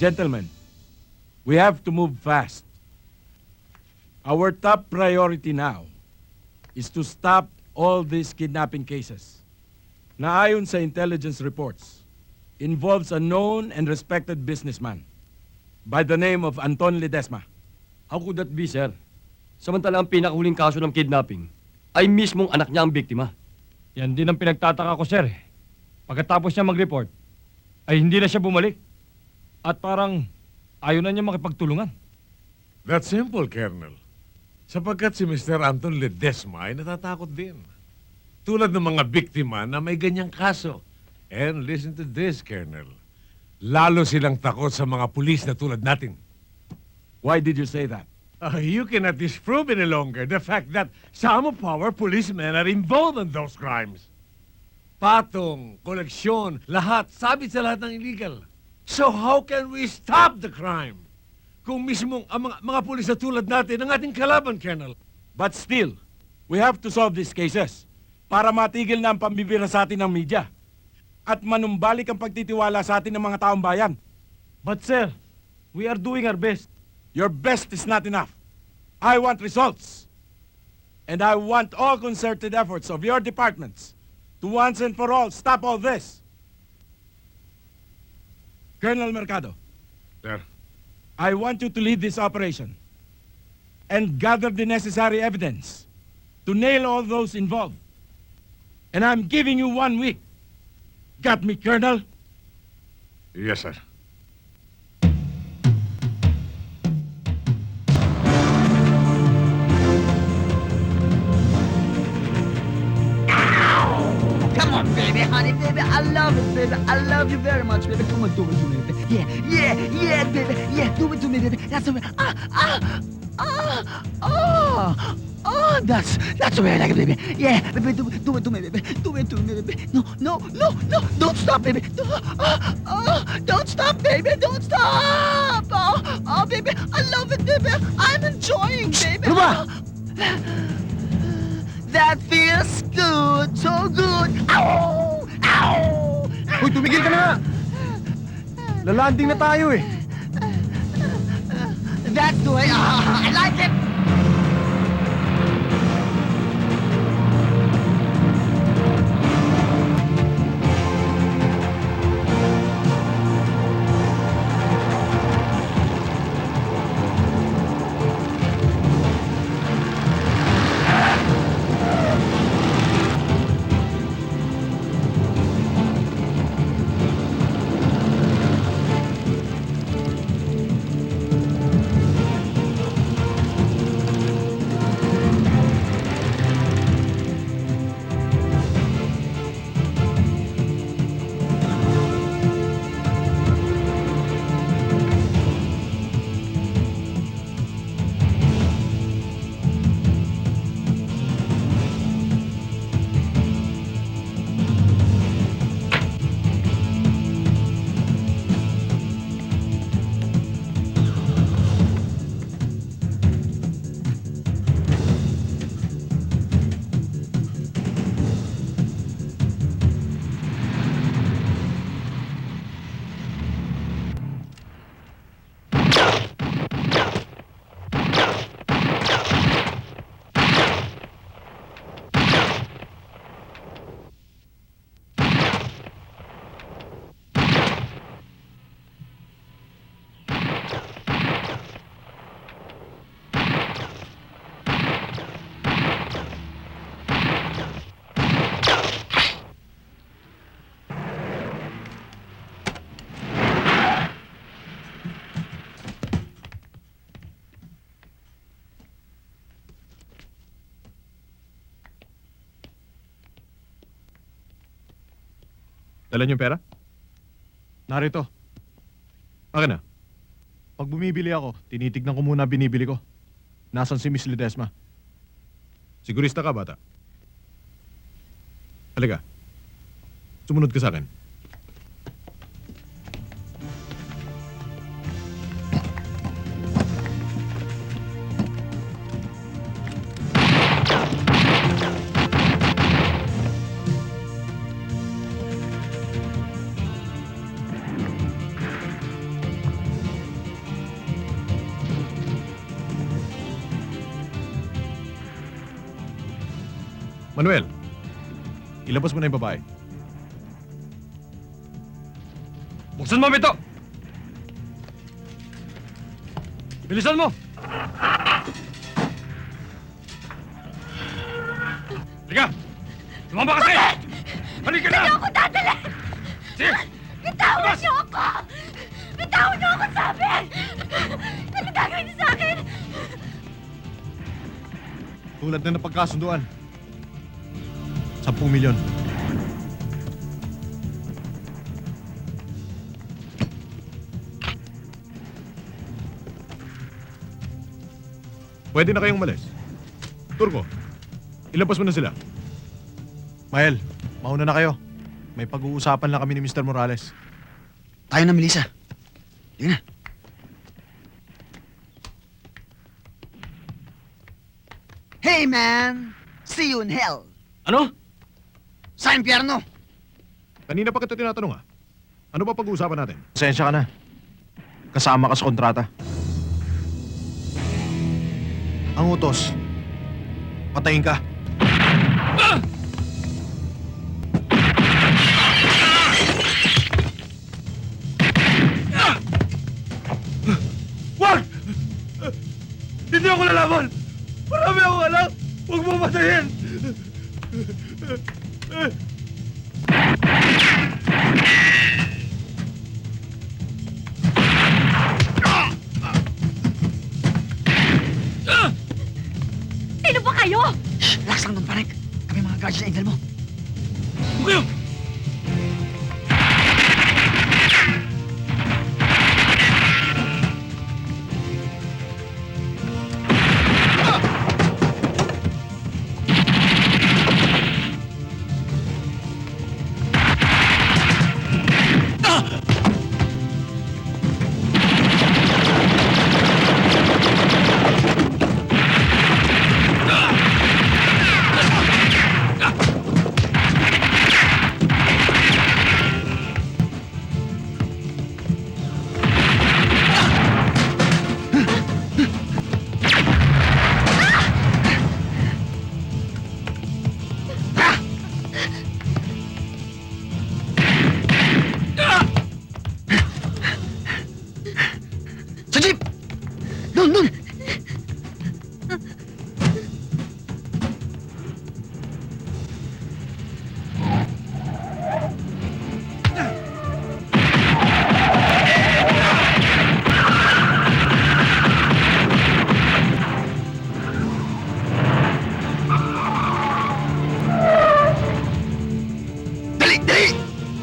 Gentlemen, we have to move fast. Our top priority now is to stop all these kidnapping cases na ayon sa intelligence reports involves a known and respected businessman by the name of Anton Ledesma. How could that be, sir? Samantala ang pinakahuling kaso ng kidnapping ay mismong anak niya ang biktima. Yan din ang pinagtataka ko, sir. Pagkatapos niya mag-report, ay hindi na siya bumalik. At parang ayaw na niya makipagtulungan. That's simple, Colonel. Sapagkat si Mr. Anton Ledesma ay natatakot din. Tulad ng mga biktima na may ganyang kaso. And listen to this, Colonel. Lalo silang takot sa mga pulis na tulad natin. Why did you say that? You cannot disprove any longer the fact that some of our policemen are involved in those crimes. Patong, koleksyon, lahat, sabit sa lahat ng illegal. So how can we stop the crime? Kung mismong ang mga pulis na tulad natin ang ating kalaban, Colonel. But still, we have to solve these cases para matigil na ang pambibira sa atin ng media at manumbalik ang pagtitiwala sa atin ng mga taong bayan. But sir, we are doing our best. Your best is not enough. I want results. And I want all concerted efforts of your departments to once and for all stop all this. Colonel Mercado, Sir. I want you to lead this operation and gather the necessary evidence to nail all those involved. And I'm giving you 1 week. Got me, Colonel? Yes, sir. Come on, baby, honey, baby, I love it, baby. I love you very much, baby. Come on, do it to me, baby. Yeah, baby. Yeah, do it to me, baby. That's the way. That's the way I like it, baby. Yeah, baby, do it to me, baby. Do it to me, baby. No, don't stop, baby. Don't stop, baby. Don't stop. Oh, baby, I love it, baby. I'm enjoying, baby. Ano ba? That feels good, so good. Ow! Ow! Uy, tumigil ka na nga! Lalanding na tayo eh. That's the way. I like it. Dala niyo yung pera? Narito. Akin na. Pag bumibili ako, tinitignan ko muna binibili ko. Nasaan si Miss Ledesma? Sigurista ka, bata? Halika. Sumunod ka sa akin. Manuel, ilabas mo na yung babae. Buksan mo, Mito! Bilisan mo! Halika! Tumama kasi! Halika na! Hindi ako dadali! Sige! Bitawan niyo ako! Bitawan niyo ako, sabi! Ano gagawin niyo sa akin? Tulad na napagkasunduan. 10 milyon. Pwede na kayong malis. Turco, ilabas mo na sila. Mael, mauna na kayo. May pag-uusapan lang kami ni Mr. Morales. Tayo na, Melissa. Sige na. Hey, man! See you in hell! Ano? Sa impyerno! Kanina pa kita tinatanong Ano ba pag-uusapan natin? Pasensya ka na. Kasama ka sa kontrata. Ang utos, patayin ka. Wag! Hindi ako lalaban! Marami akong alam! Huwag mo patayin! Sino ba kayo? Shh! Relax lang ng panik. Kami mga guards na angel mo. Huwag kayo! Sa jeep! Doon, doon! Dali! Dali!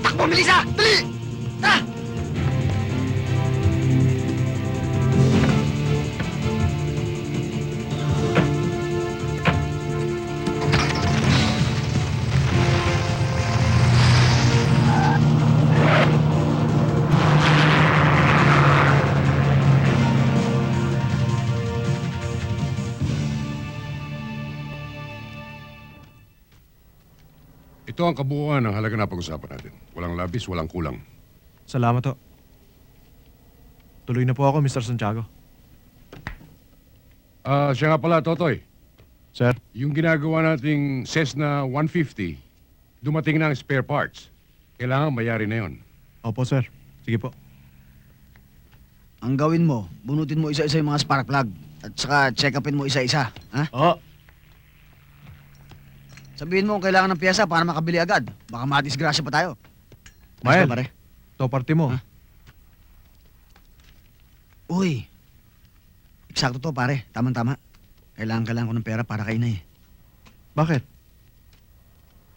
Takbo, Melissa! Dali! Tara! Ito ang kabuuan ng halaga na pag-usapan natin. Walang labis, walang kulang. Salamat ho. Tuloy na po ako, Mr. Santiago. Siya nga pala, Totoy. Sir? Yung ginagawa nating Cessna 150, dumating na ang spare parts. Kailangan mayari na yon. Opo, sir. Sige po. Ang gawin mo, bunutin mo isa-isa yung mga spark plug. At saka check upin mo isa-isa. Ha? Oo. Sabihin mo kung kailangan ng piyesa para makabili agad. Baka madisgrasya pa tayo. Mael, Basta, pare. ito party mo. Ha? Uy. Eksakto to, pare. Tama-tama. Kailangan ko ng pera para kay inay. Bakit?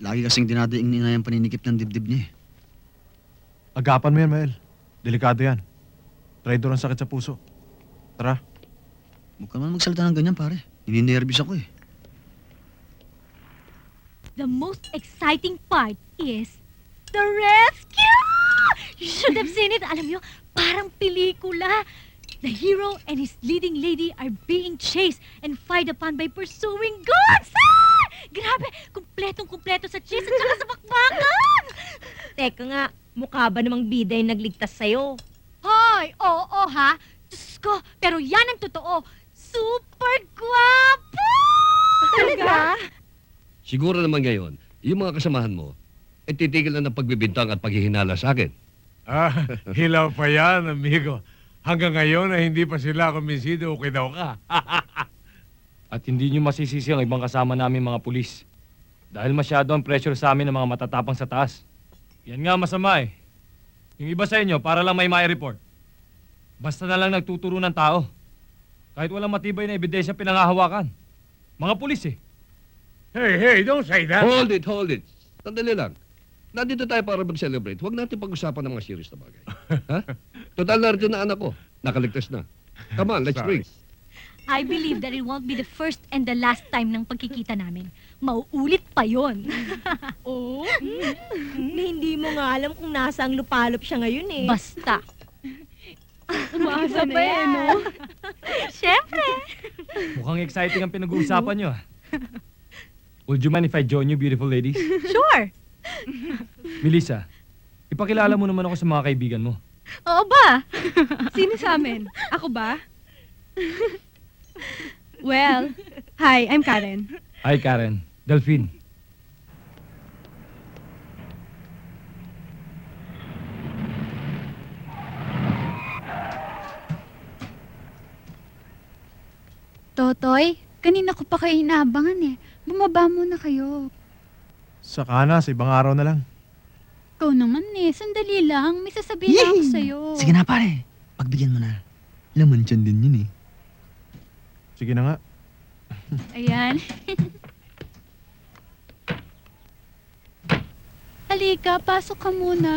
Lagi kasing dinadaing ni inay ang paninikip ng dibdib niya. Agapan mo yan, Mael. Delikado yan. Traidor ang sakit sa puso. Tara. Huwag ka naman magsalita ng ganyan, pare. Nininervous ako eh. The most exciting part is the rescue! You should have seen it. Alam niyo, parang pelikula. The hero and his leading lady are being chased and fired upon by pursuing guards! Ah! Grabe! Kumpletong-kumpleto sa chase at saka sa bakbakan! Teka nga, mukha ba namang bida yung nagligtas sa'yo? Hoy! Oo ha! Diyos ko! Pero yan ang totoo! Super guwapo! Talaga? Siguro naman ngayon, yung mga kasamahan mo, titigil na ng pagbibintang at paghihinala sa akin. Ah, hilaw pa yan, amigo. Hanggang ngayon ay hindi pa sila kumbinsido, okay daw ka. At hindi nyo masisisi ang ibang kasama namin mga pulis. Dahil masyado ang pressure sa amin ng mga matatapang sa taas. Yan nga masama eh. Yung iba sa inyo, para lang may report. Basta na lang nagtuturo ng tao. Kahit walang matibay na ebidensya pinangahawakan. Mga pulis eh. Hey, don't say that. Hold it. Sandali lang. Nandito tayo para mag-celebrate. Huwag natin pag-usapan ng mga serious na bagay. Ha? Total narito na anak ko. Nakaligtas na. Come on, let's Sorry. drink. I believe that it won't be the first and the last time ng pagkikita namin. Mauulit pa yon. Oo. Na hindi mo nga alam kung nasa ang lupalop siya ngayon eh. Basta. Umaasa pa yan, no? Siyempre. Mukhang exciting ang pinag-uusapan nyo ah. Would you mind if I join you, beautiful ladies? Sure. Melissa, ipakilala mo naman ako sa mga kaibigan mo. Oo ba? Sino sa amin? Ako ba? Well, hi, I'm Karen. Hi, Karen. Delphine. Totoy, kanina ko pa kayo inaabangan eh. Bumaba muna kayo. Saka na, sa ibang araw na lang. Ikaw naman eh, sandali lang. May sasabihin ako Yee! sa'yo. Sige na pare, pagbigyan mo na. Laman dyan din yun eh. Sige na nga. Ayan. Halika, pasok ka muna.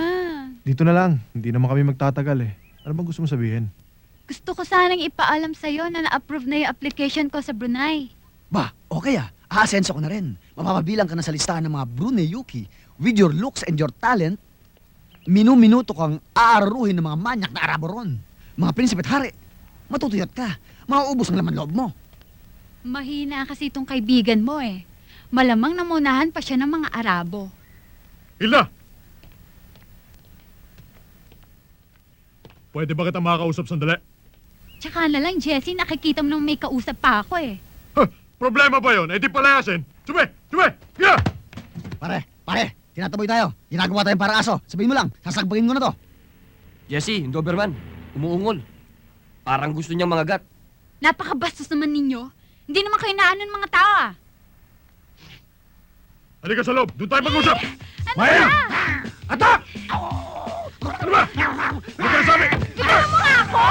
Dito na lang. Hindi naman kami magtatagal eh. Ano bang gusto mo sabihin? Gusto ko sanang ipaalam sa'yo na na-approve na yung application ko sa Brunei. Ba, okay ah. Aasenso ko na rin. Mapapabilang ka na sa listahan ng mga Brunei Yuki. With your looks and your talent, minu-minuto kang aaruhin ng mga manyak na Arabo ron. Mga prinsipe at hari. Matutuyot ka. Mauubos ang laman loob mo. Mahina kasi itong kaibigan mo eh. Malamang namunahan pa siya ng mga Arabo. Hilda! Pwede ba kita makakausap sandali? Tsaka na lang, Jessie, nakikita mo nang may kausap pa ako eh. Problema ba yun? Eh di palayasin. Sume! Yeah! Pare, tinataboy tayo. Ginagawa tayong parang aso. Sabihin mo lang, sasagbagin ko na to. Jesse, yung Doberman, umuungol. Parang gusto niyang mangagat. Napakabastos naman ninyo. Hindi naman kayo naano ng mga tao ah. Halika sa loob. Doon tayo mag-usap. Ano ba? Atak! Ano ba? Halika na sa amin! Bigyan mo nga ako!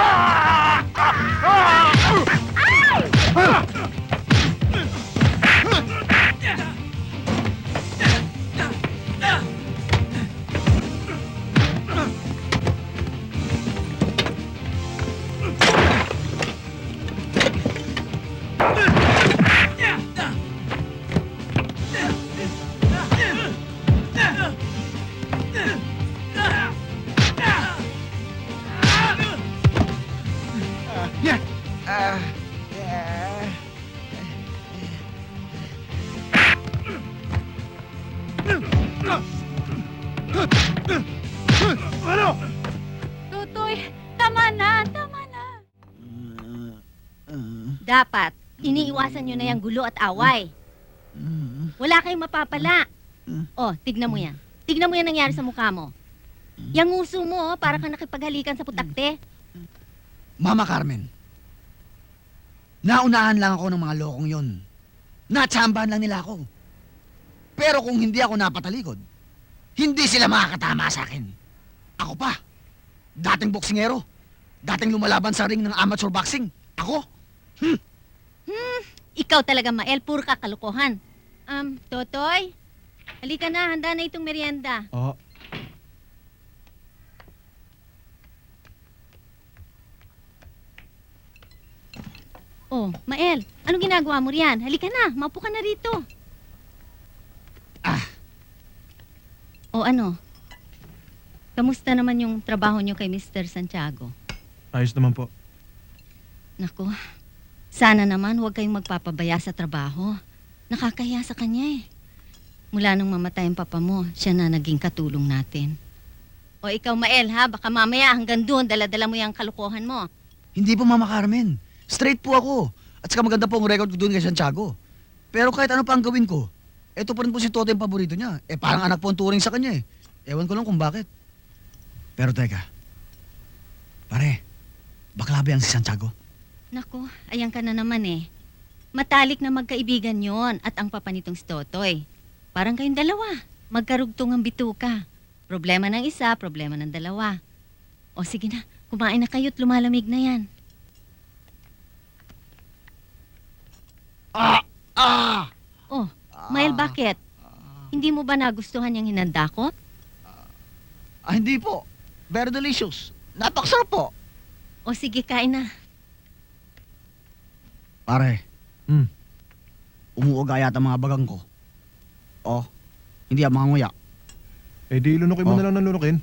Tutoy, tama na. Dapat, iniiwasan nyo na yung gulo at away. Wala kayong mapapala. Oh, tignan mo yan. Tignan mo yan nangyari sa mukha mo. Yang nguso mo, para kang nakipaghalikan sa putakte. Mama Carmen, naunahan lang ako ng mga lokong yon. Natsambahan lang nila ako. Pero kung hindi ako napatalikod, hindi sila makakatama sa akin. Ako pa, dating boksingero, dating lumalaban sa ring ng amateur boxing. Ako? Ikaw talaga, Mael, puro ka kalokohan. Totoy, halika na, handa na itong merienda. Oo. Oh, Mael, anong ginagawa mo riyan? Halika na, maupo ka na rito. O ano? Kamusta naman yung trabaho nyo kay Mr. Santiago? Ayos naman po. Naku, sana naman huwag kayong magpapabaya sa trabaho. Nakakahiya sa kanya eh. Mula nung mamatay ang papa mo, siya na naging katulong natin. O ikaw, Mael, ha? Baka mamaya hanggang doon, dala-dala mo yung kalukuhan mo. Hindi po, Mama Carmen. Straight po ako. At saka maganda po ang record ko doon kay Santiago. Pero kahit ano pa ang gawin ko, Ito pa rin po si Toto yung paborito niya. Eh, parang anak po ang turing sa kanya eh. Ewan ko lang kung bakit. Pero teka. Pare, baklabe ang si Santiago. Naku, ayan ka na naman eh. Matalik na magkaibigan yon at ang papa nitong si Totoy. Parang kayong dalawa. Magkarugtong ang bituka. Problema ng isa, problema ng dalawa. O sige na, kumain na kayo't lumalamig na yan. Oh, Mael, bakit? Hindi mo ba nagustuhan yung hinanda ko? Hindi po. Very delicious. Napakasarap po. O sige, kain na. Pare. Hmm. Umuuga yata mga bagang ko. Oh, hindi ang mga nguya. Eh di lunukin mo Oh. na lang ng lunukin.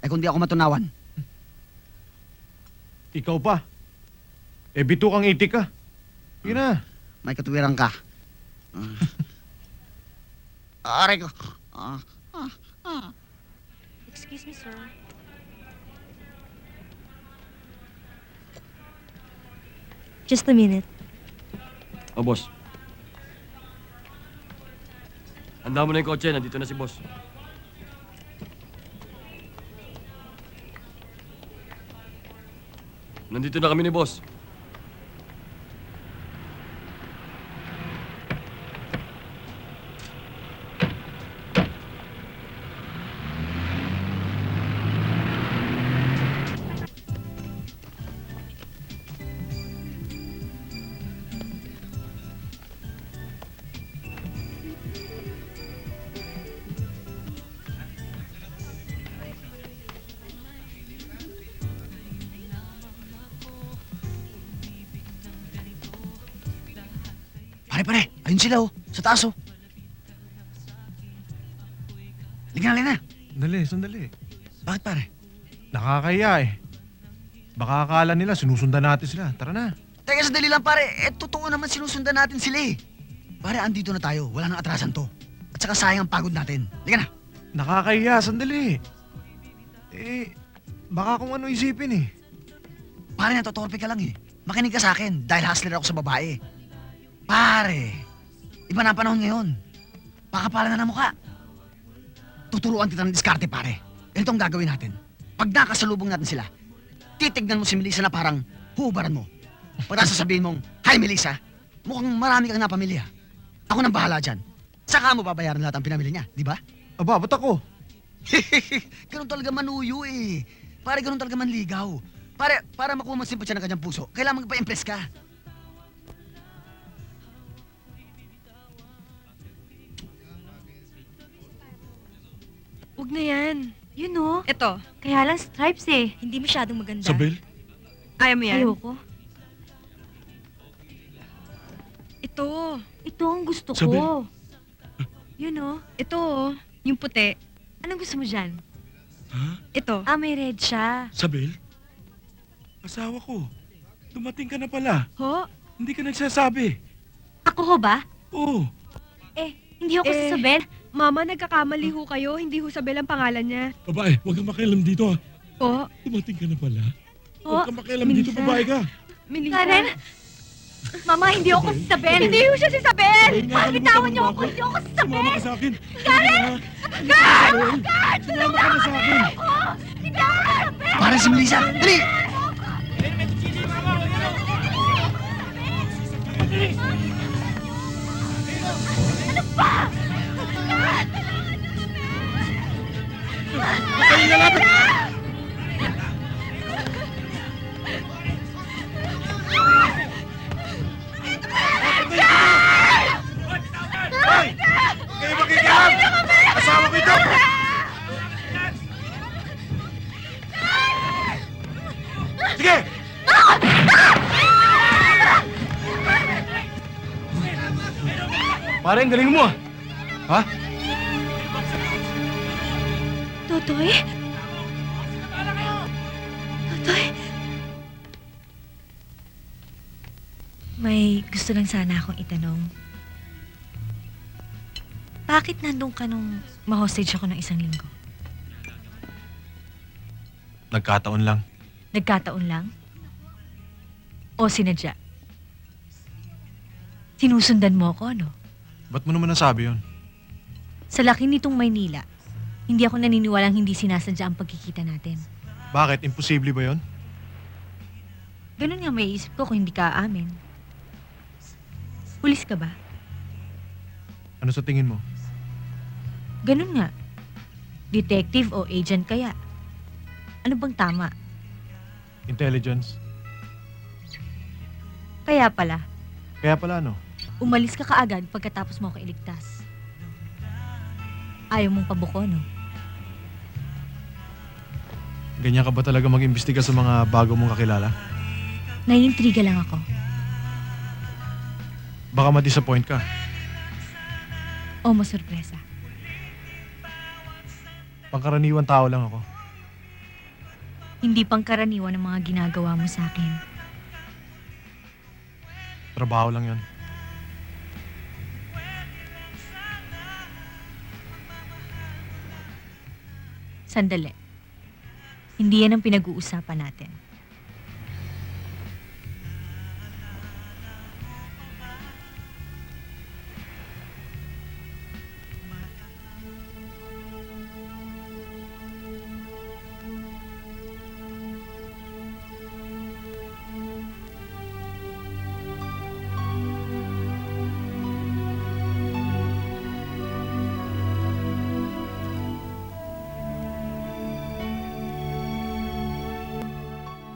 Eh kung di ako matunawan. Ikaw pa. Eh bito kang itik ka. Sige na. May katuwiran ka. Aray ko. Excuse me, sir. Just a minute. O, boss. Handa mo na yung kotse, nandito na si boss. Nandito na kami ni boss. Pare, ayun sila oh. Sa taas oh. Liga na. Sandali. Bakit pare? Nakakahiya eh. Baka akala nila sinusundan natin sila. Tara na. Teka, sandali lang pare. Eh, totoo naman sinusundan natin sila eh. Pare, andito na tayo. Wala nang atrasan to. At saka sayang ang pagod natin. Liga na. Nakakahiya, sandali. Eh, baka kung ano isipin eh. Pare, natotorpe ka lang eh. Makinig ka sa akin dahil hustler ako sa babae. Pare, iba na ang panahon ngayon. Pakapala na ng mukha. Tuturuan kita ng diskarte, pare. Ganito ang gagawin natin. Pag nakasalubong natin sila, titignan mo si Melissa na parang huubaran mo. Pagka sasabihin mong, "Hi, Melissa, mukhang marami kang napamilya. Ako nang bahala dyan." Saka mo babayaran lahat ang pinamili niya, di ba? Aba, ba't ako? Ganun talaga manuyo eh. Pare, ganun talaga manligaw. Pare, para makuha mo simpatsya ng kanyang puso, kailangan magpa-impress ka. Huwag na yan. Yun oh. Ito, Kaya lang stripes eh. Hindi masyadong maganda. Sabel? ayaw mo yan? Ayoko. Ito, Ito ang gusto ko. Sabel? Yun oh. ito, yung puti. Anong gusto mo dyan? Ha? Ito. Ah, may red siya. Sabel? Asawa ko. Dumating ka na pala. Ho? Hindi ka nagsasabi. Ako ho ba? Oo. Hindi ako si Isabel. Mama, nagkakamali ho kayo. Hindi ho Sabel ang pangalan niya. Babae, huwag kang makialam dito ha. Po, Dumating ka na pala. Oh, Huwag kang makialam dito, Melissa. babae ka. Melissa. Karen? Mama, hindi ako si Isabel. Hindi ho siya si Sabel! Ayun nga, Bitawan niyo mo ako. Hindi ako si Isabel. Sumama ka sa akin. Karen! Karen! Sumama ka na sa akin. Pare, si Melissa, dali! Kayo makikialam! Asawa ko ito! Sige! Pare, ang galing mo ah. Ha? Totoy? Totoy? May gusto lang sana akong itanong. Bakit nandun ka nung ma-hostage ako ng 1 linggo? Nagkataon lang. Nagkataon lang? O sinadya? Sinusundan mo ako, no? Ba't mo naman nasabi yun? Sa laki nitong Maynila, hindi ako naniniwalang hindi sinasadya ang pagkikita natin. Bakit? Imposible ba yun? Ganun nga may isip ko kung hindi ka aamin. Pulis ka ba? Ano sa tingin mo? Ganun nga. Detective o agent kaya? Ano bang tama? Intelligence? Kaya pala, Kaya pala ano? umalis ka kaagad pagkatapos mo ako iligtas. Ayaw mong pabuko, no? Ganyan ka ba talaga mag-imbestiga sa mga bago mong kakilala? Naiintriga lang ako. Baka ma-disappoint ka. O masurpresa. Pangkaraniwan tao lang ako. Hindi pangkaraniwan ang mga ginagawa mo sa akin. Trabaho lang yun. Sandali. Hindi yan ang pinag-uusapan natin.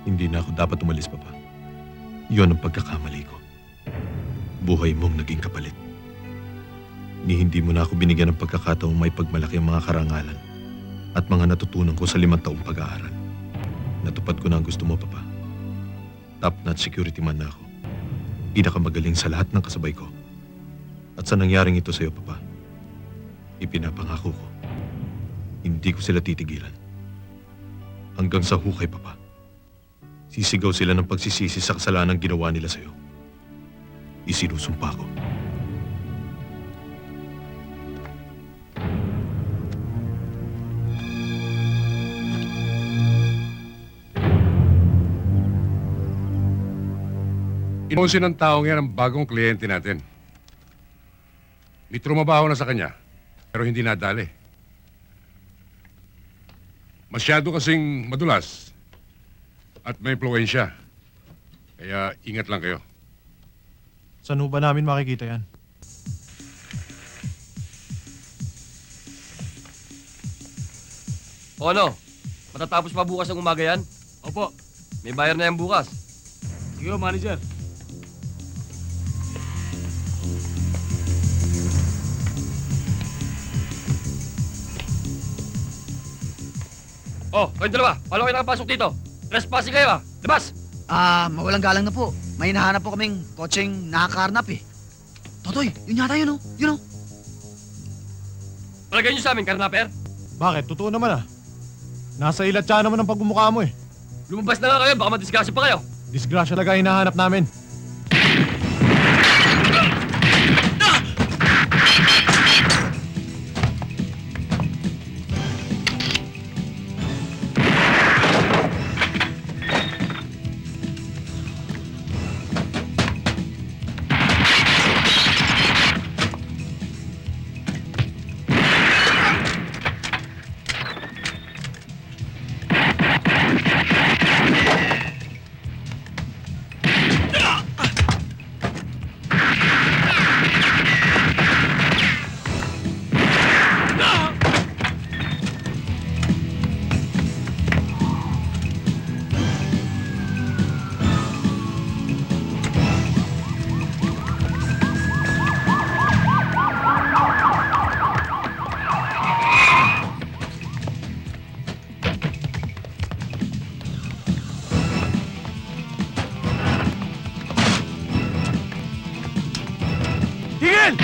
Hindi na ako dapat umalis, Papa. Yun ang pagkakamali ko. Buhay mong naging kapalit. Ni hindi mo na ako binigyan ng pagkakataong may pagmalaki ang mga karangalan at mga natutunan ko sa 5 taong pag-aaral. Natupad ko na ang gusto mo, Papa. Top-notch security man na ako. Pinakamagaling sa lahat ng kasabay ko. At sa nangyaring ito sa'yo, Papa, ipinapangako ko, hindi ko sila titigilan. Hanggang sa hukay, Papa. Sisigaw sila ng pagsisisi sa kasalanang ginawa nila sa'yo. Isinusumpa ko. Inusin ng taong yan ang bagong kliyente natin. May trumabaho na sa kanya, pero hindi nadali. Masyado kasing madulas at may impluwensya. Kaya ingat lang kayo. Saan ho ba namin makikita yan? O ano? Matatapos pa bukas ng umaga yan? Opo. May bayar na yan bukas. Sige, manager. Oh, kayong dalawa, paano kayo nakapasok dito? Trespassing kayo ah! Labas! Mawalang galang na po. May hinahanap po kaming kotseng nakakarnap eh. Totoy, yun yata yun oh. Yun oh. Palagay nyo sa amin, karnaper? Bakit? Totoo naman ah. Nasa ilatsa naman ang pagmumukha mo eh. Lumabas na nga kayo, baka madisgrasya pa kayo. Disgrasya talaga hinahanap namin. Tigil!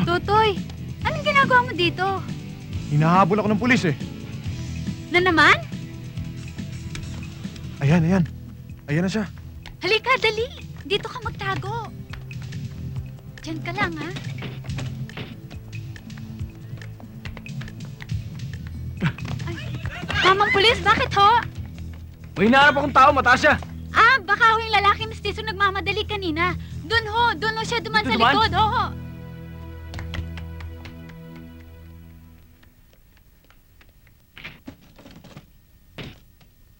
Tutoy, anong ginagawa mo dito? Hinahabol ako ng pulis eh. Na naman? Ayan, ayan. Ayan na siya. Halika, dali. Dito ka magtago. Diyan ka lang, ha? Ay. Mamang pulis, bakit ho? May hinahanap akong tao, mataas siya. Ah, baka ho yung lalaki mistiso nagmamadali kanina. Doon ho siya duman Dito sa duman? likod, oho.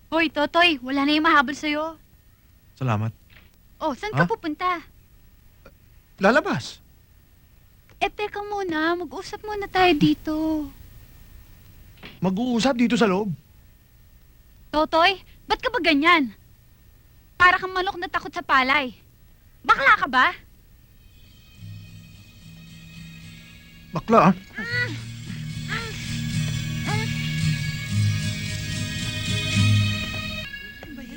Hoy, Totoy, wala na yung mahabol sa'yo. Salamat. Oh, saan ka Ha? pupunta? Lalabas. Teka muna, mag-usap muna tayo dito. Mag-uusap dito sa loob. Totoy, ba't ka ba ganyan? Para kang manok na takot sa palay. Bakla ka ba? Bakla, ah.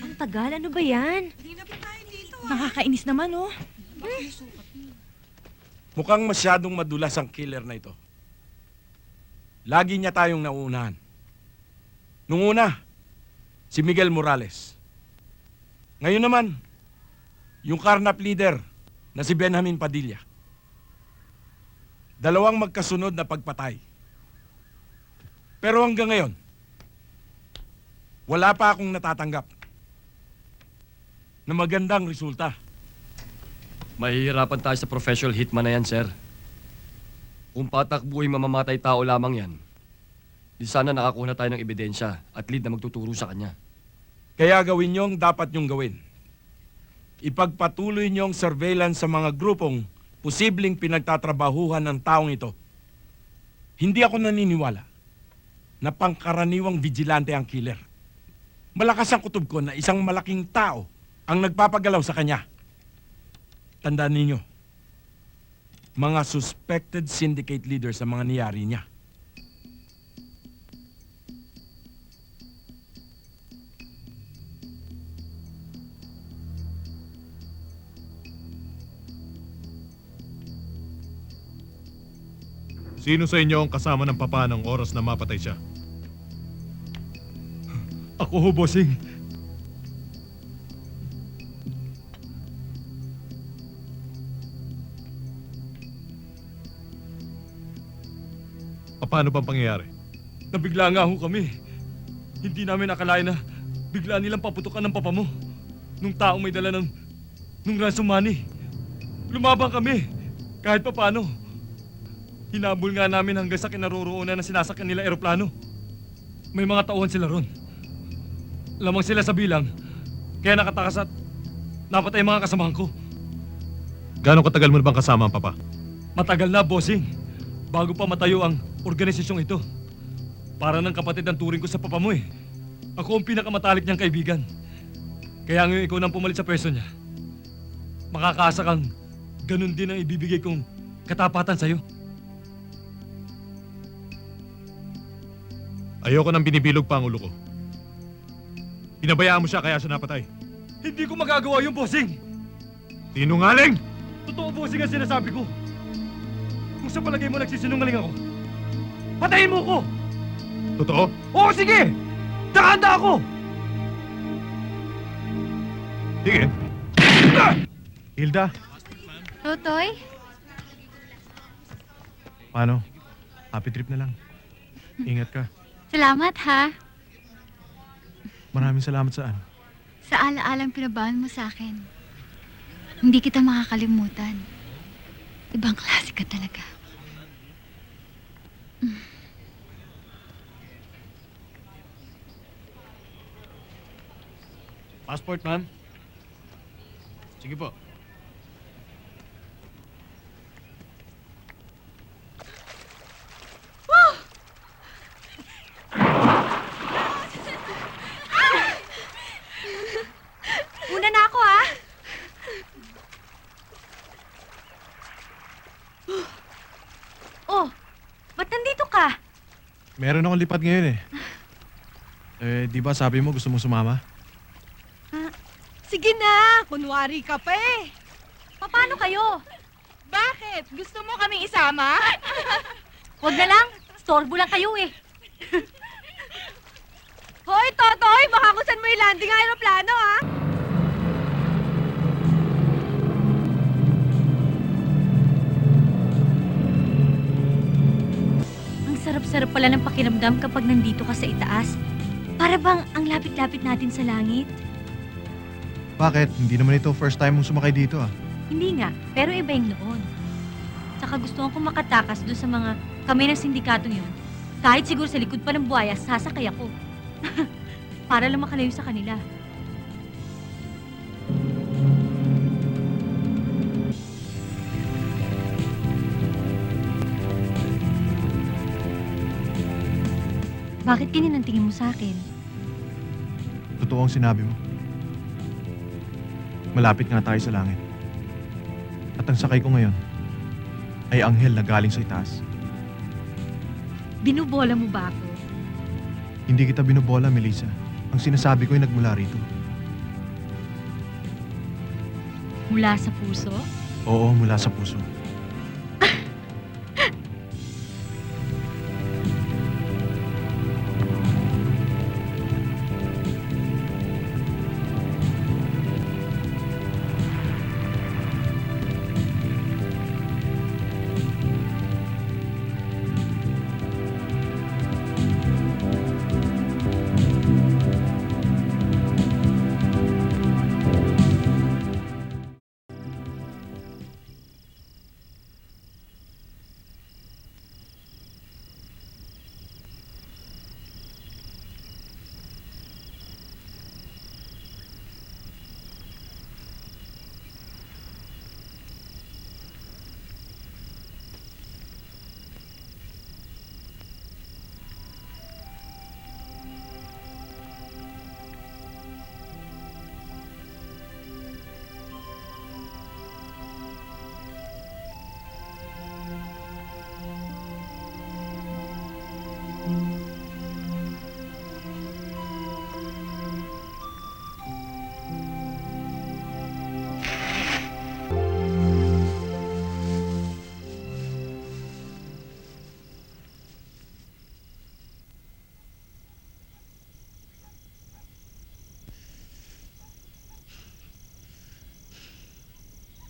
Ang tagal, ano ba yan? Nakakainis naman, oh. Mukhang masyadong madulas ang killer na ito. Lagi niya tayong nauunahan. Nung una, si Miguel Morales. Ngayon naman, yung carnap leader na si Benjamin Padilla. Dalawang magkasunod na pagpatay. Pero hanggang ngayon, wala pa akong natatanggap na magandang resulta. Mahihirapan tayo sa professional hitman na yan, sir. Kung patakbuhin mamamatay tao lamang yan, di sana nakakuha na tayo ng ebidensya at lead na magtuturo sa kanya. Kaya gawin nyo ang dapat nyong gawin. Ipagpatuloy nyo ang surveillance sa mga grupong posibleng pinagtatrabahuhan ng taong ito. Hindi ako naniniwala na pangkaraniwang vigilante ang killer. Malakas ang kutob ko na isang malaking tao ang nagpapagalaw sa kanya. Tandaan ninyo, mga suspected syndicate leaders sa mga niyari niya. Sino sa inyo ang kasama ng papa ng oras na mapatay siya? Ako ho, bossing. Paano bang pangyayari? Nabigla nga ho kami. Hindi namin akalain na bigla nilang paputukan ng papa mo. Nung taong may dala nung ransom money. Lumabang kami. Kahit pa paano. Hinabol nga namin hanggang sa kinaroroonan na sinasakyan nila eroplano. May mga tauhan sila ron. Lamang sila sa bilang. Kaya nakatakas at napatay mga kasamahan ko. Gano'ng katagal mo na bang kasama ang papa? Matagal na, bossing. Bago pa matayo ang organisasyong ito. Para ng kapatid ang turing ko sa papa mo eh. Ako ang pinakamatalik niyang kaibigan. Kaya ngayon ikaw nang pumalit sa pwesto niya. Makakaasa kang ganun din ang ibibigay kong katapatan sa'yo. Ayoko nang binibilog pa ang ulo ko. Pinabayaan mo siya kaya siya napatay. Hindi ko magagawa yung bossing! Sinungaling! Totoo, bossing, ang sinasabi ko. Kung sa palagay mo nagsisinungaling ako, patayin mo ko! Totoo? Oo, sige! Nakahanda ako! Sige. Hilda, Totoy? paano? Happy trip na lang. Ingat ka. Salamat, ha? Maraming salamat saan. Sa alaalang pinabahan mo sa akin. Hindi kita makakalimutan. Ibang klase ka talaga. Passport, ma'am. Sige po. Una na ako, ha? Oh, ba't nandito ka? Meron akong lipat ngayon eh. Di ba sabi mo gusto mong sumama? Sige na, kunwari ka pa eh. Paano kayo? Bakit? Gusto mo kaming isama? Huwag na lang. Storbo lang kayo eh. Hoy, Totoy! Baka kung saan mo i-landing ang aeroplano, ha? Ang sarap-sarap pala ng pakiramdam kapag nandito ka sa itaas. Para bang ang lapit-lapit natin sa langit? Bakit? Hindi naman ito first time mong sumakay dito ah. Hindi nga, pero iba yung noon. Saka gusto kong makatakas doon sa mga kamay ng sindikatong yun. Kahit siguro sa likod pa ng buhaya, sasakay ako. Para lang makalayo sa kanila. Bakit ganyan ang tingin mo sa akin? Totoo ang sinabi mo. Malapit nga tayo sa langit. At ang sakay ko ngayon ay anghel na galing sa itaas. Binubola mo ba ako? Hindi kita binobola, Melissa. Ang sinasabi ko ay nagmula rito. Mula sa puso? Oo, mula sa puso.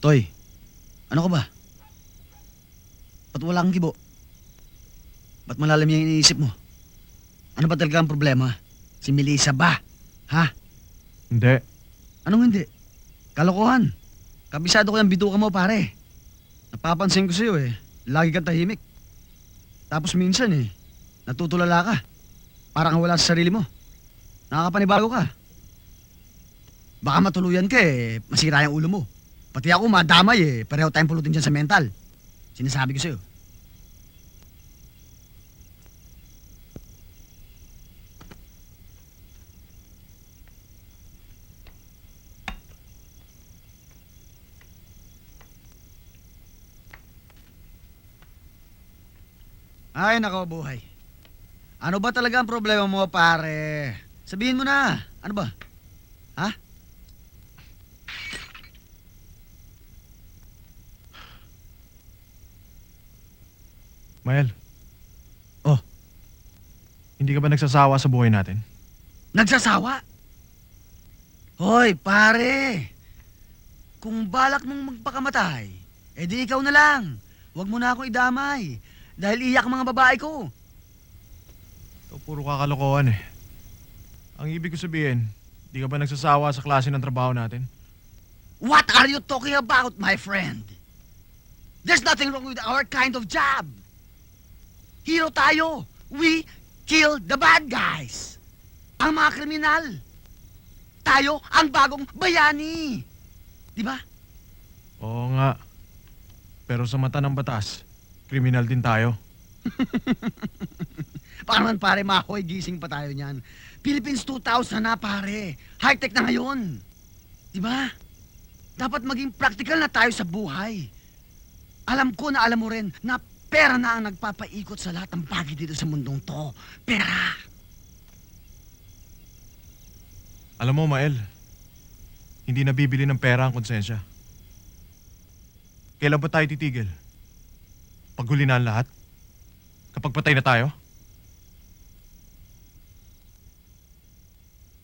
Toy, ano ka ba? Ba't wala kang kibo? Ba't malalim yung iniisip mo? Ano ba talaga ang problema? Si Melissa ba? Ha? Hindi. Anong hindi? Kalokohan. Kabisado ko yung bituka mo, pare. Napapansin ko sa'yo eh. Lagi kang tahimik. Tapos minsan natutulala ka. Parang wala sa sarili mo. Nakakapanibago ka. Baka matuluyan ka masira yung ulo mo. Pati ako madamay pareho tayong pulutin dyan sa mental. Sinasabi ko sa'yo. Ay, nako buhay. Ano ba talaga ang problema mo, pare? Sabihin mo na. Ano ba? Ha? Mael. Oh. Hindi ka ba nagsasawa sa buhay natin? Nagsasawa? Hoy, pare. Kung balak mong magpakamatay, edi ikaw na lang. Huwag mo na akong idamay. Dahil iyak ang mga babae ko. Ito puro kakalokohan eh. Ang ibig ko sabihin, di ka ba nagsasawa sa klase ng trabaho natin? What are you talking about, my friend? There's nothing wrong with our kind of job. Hero tayo. We kill the bad guys. Ang mga kriminal. Tayo ang bagong bayani. Di ba? Oo nga. Pero sa mata ng batas, kriminal din tayo. Baka naman pare, mahoy, gising pa tayo niyan. Philippines 2000 na pare. High-tech na ngayon. Di ba? Dapat maging practical na tayo sa buhay. Alam ko na alam mo rin na pera na ang nagpapaikot sa lahat ng bagay dito sa mundong to. Pera! Alam mo, Mael, hindi nabibili ng pera ang konsensya. Kailan ba tayo titigil? Pag huli na ang lahat? Kapag patay na tayo?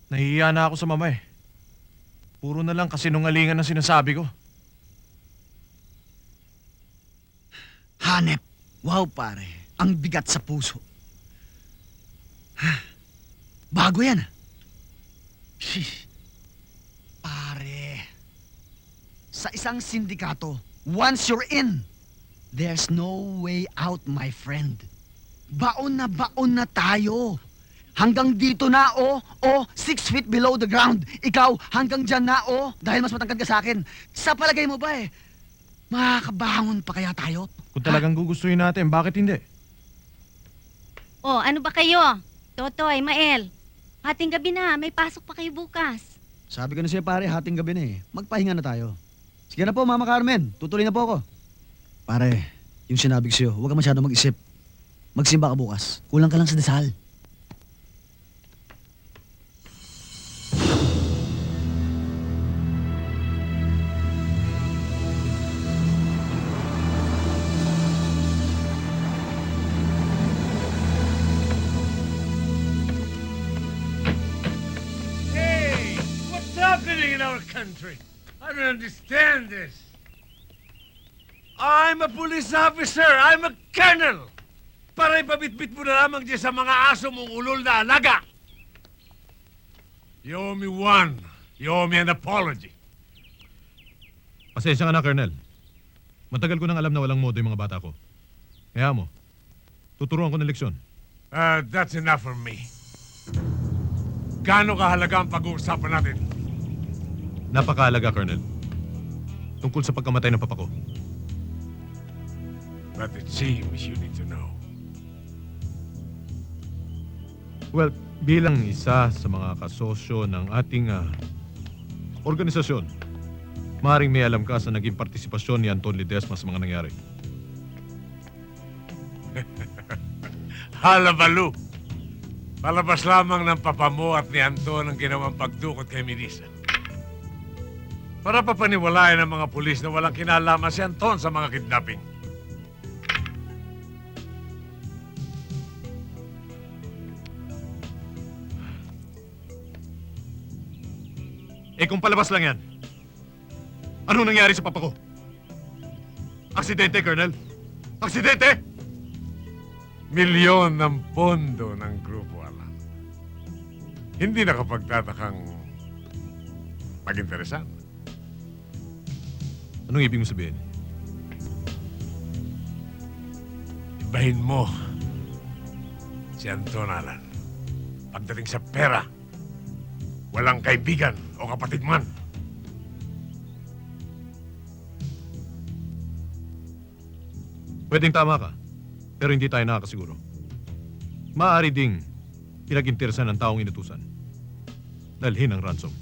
Nahihiya na ako sa mama eh. Puro na lang kasinungalingan ang sinasabi ko. Hanep. Wow, pare. Ang bigat sa puso. Bago yan. Sheesh. Pare. Sa isang sindikato, once you're in, there's no way out, my friend. Baon na tayo. Hanggang dito na, 6 feet below the ground. Ikaw, hanggang dyan na, dahil mas matangkad ka sa akin. Sa palagay mo ba makakabangon pa kaya tayo? Kung talagang gugustuhin natin, bakit hindi? Oh, ano ba kayo? Totoy, Mael. Hating gabi na, may pasok pa kayo bukas. Sabi ko na siya, pare, hating gabi na eh. Magpahinga na tayo. Sige na po, Mama Carmen. Tutuloy na po ako. Pare, yung sinabi ko sa'yo, huwag ka masyado mag-isip. Magsimba ka bukas. Kulang ka lang sa dasal. Hey, what's happening in our country? I don't understand this. I'm a police officer. I'm a colonel. Para ipabitbit mo na lamang dyan sa mga aso mong ulol na alaga. You owe me one. You owe me an apology. Pasensya ka na, Colonel. Matagal ko nang alam na walang modo yung mga bata ko. Kaya mo, tuturuan ko ng leksyon. That's enough for me. Gaano kahalaga ang pag-uusapan natin? Napakahalaga, Colonel. Tungkol sa pagkamatay ng papa ko. But it seems you need to know. Well, bilang isa sa mga kasosyo ng ating organisasyon, maaaring may alam ka sa naging partisipasyon ni Anton Ledesma sa mga nangyari. Halabalu! Palabas lamang ng papa mo at ni Anton ang ginawang pagdukot kay Melissa. Para papaniwalayan ng mga pulis na walang kinalaman si Anton sa mga kidnapping. Eh kung palabas lang yan, anong nangyari sa papa ko? Aksidente, Colonel? Aksidente! Milyon ng pondo ng Grupo Alan. Hindi nakapagtatakang mag-interesan. Anong ibig mo sabihin? Ibahin mo si Anton Alan. Pagdating sa pera, walang kaibigan o kapatid man. Pwedeng tama ka, pero hindi tayo nakakasiguro. Maaari ding pinag-interesan ng taong inutusan. Dalhin ang ransom.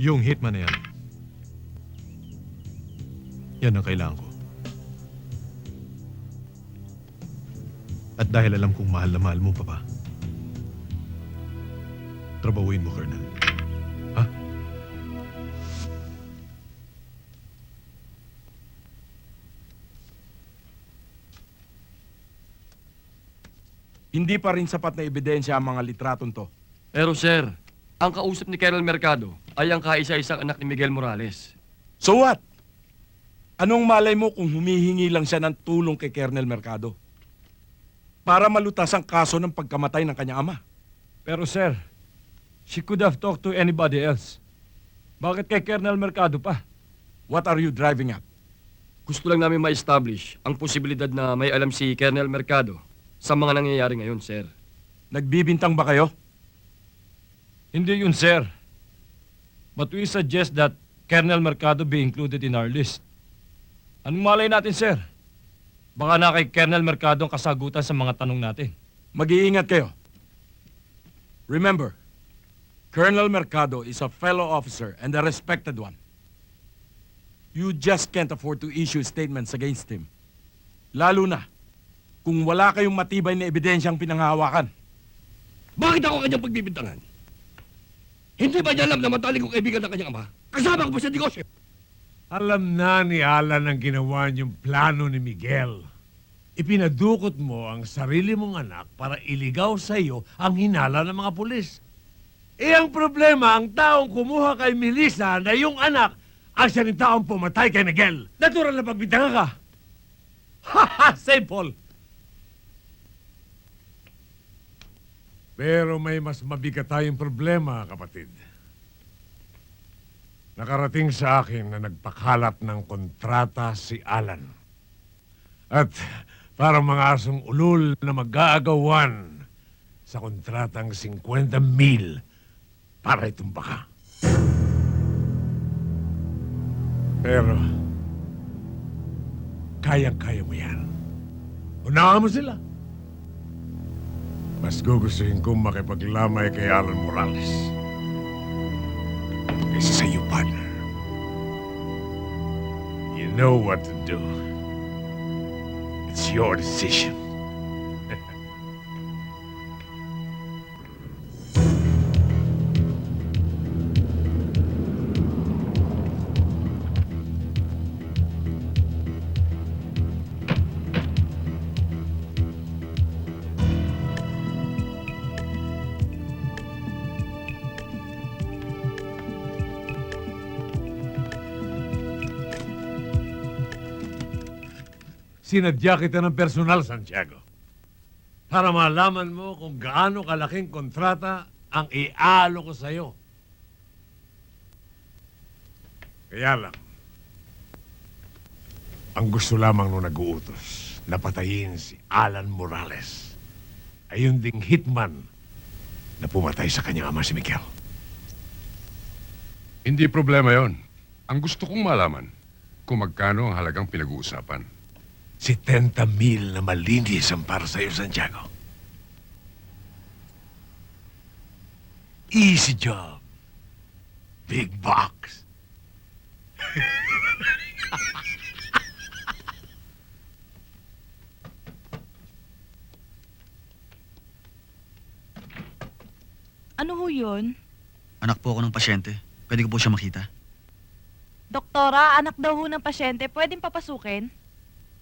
Yung hitman na yan, yan ang kailangan ko. At dahil alam kong mahal na mahal mo, Papa, trabahuin mo, Colonel. Ha? Hindi pa rin sapat na ebidensya ang mga litratong to. Pero sir, ang kausap ni Colonel Mercado ay ang kaisa-isang anak ni Miguel Morales. So what? Anong malay mo kung humihingi lang siya ng tulong kay Colonel Mercado? Para malutas ang kaso ng pagkamatay ng kanyang ama. Pero sir, she could have talked to anybody else. Bakit kay Colonel Mercado pa? What are you driving at? Gusto lang namin ma-establish ang posibilidad na may alam si Colonel Mercado sa mga nangyayari ngayon, sir. Nagbibintang ba kayo? Hindi yun, sir. But we suggest that Colonel Mercado be included in our list. Anong malay natin, sir? Baka na kay Colonel Mercado ang kasagutan sa mga tanong natin. Mag-iingat kayo. Remember, Colonel Mercado is a fellow officer and a respected one. You just can't afford to issue statements against him. Lalo na kung wala kayong matibay na ebidensyang pinanghahawakan. Bakit ako kanyang pagbibintangan? Hindi ba niya alam na matalik kong kaibigan ng kanyang ama? Kasama ko pa sa negosyo. Alam na ni Alan ang ginawa niyong plano ni Miguel. ipinadukot mo ang sarili mong anak para iligaw sa iyo ang hinala ng mga pulis. Eh ang problema, ang taong kumuha kay Melissa na yung anak ang siya ng taong pumatay kay Miguel. Natural na pagbintangan ka. Ha! Simple! Pero may mas mabigat tayong problema, kapatid. Nakarating sa akin na nagpakalat ng kontrata si Alan. At parang mga asong ulol na mag-aagawan sa kontratang 50,000 para itumba ka. Pero, kayang-kaya mo yan. Unahan mo sila. Mas gugustuhin kong makipaglamay kay Alan Morales. Kaysa sa iyo, partner. You know what to do. It's your decision. Sinadya kita ng personal, Santiago. Para malaman mo kung gaano kalaking kontrata ang ialo ko sa'yo. Kaya lang, ang gusto lamang nung nag-uutos na patayin si Alan Morales ay yung ding hitman na pumatay sa kanyang ama si Miguel. Hindi problema yon. Ang gusto kong malaman kung magkano ang halagang pinag-uusapan. 70,000 na malinis ang para sa'yo, Santiago. Easy job. Big box. Ano ho yun? Anak po ako ng pasyente. Pwede ko po siya makita. Doktora, anak daw ho ng pasyente. Pwedeng papasukin?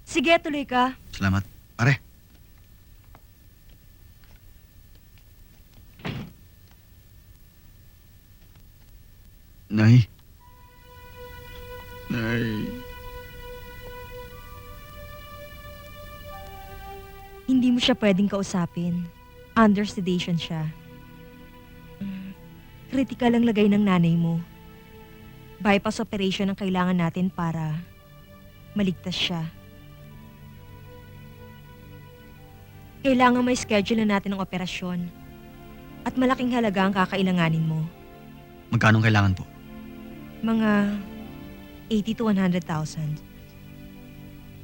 Sige, tuloy ka. Salamat. Pare. Nay. Hindi mo siya pwedeng kausapin. Under sedation siya. Critical ang lagay ng nanay mo. Bypass operation ang kailangan natin para maligtas siya. Kailangan may schedule na natin ang operasyon. At malaking halaga ang kakailanganin mo. Magkano kailangan po? Mga 80 to 100,000.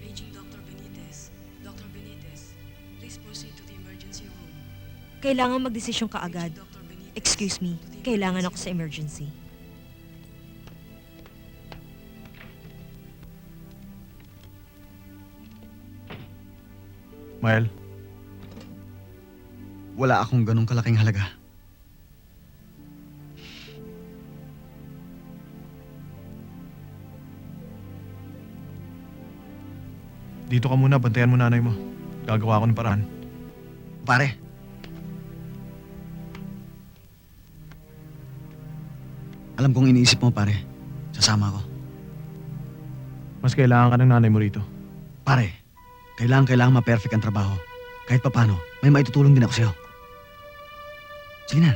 Paging Dr. Benitez. Dr. Benitez, please proceed to the emergency room. Kailangan magdesisyon ka agad. Paging Dr. Benitez, Excuse me, to the kailangan ako emergency sa emergency. Mael, Wala akong ganong kalaking halaga. dito ka muna, bantayan mo nanay mo. Gagawa ko ng paraan. Pare. Alam kong iniisip mo, pare. Sasama ako. Mas kailangan ka ng nanay mo rito. Pare, kailangan ma-perfect ang trabaho. Kahit papano, may maitutulong din ako sa'yo. Sige na.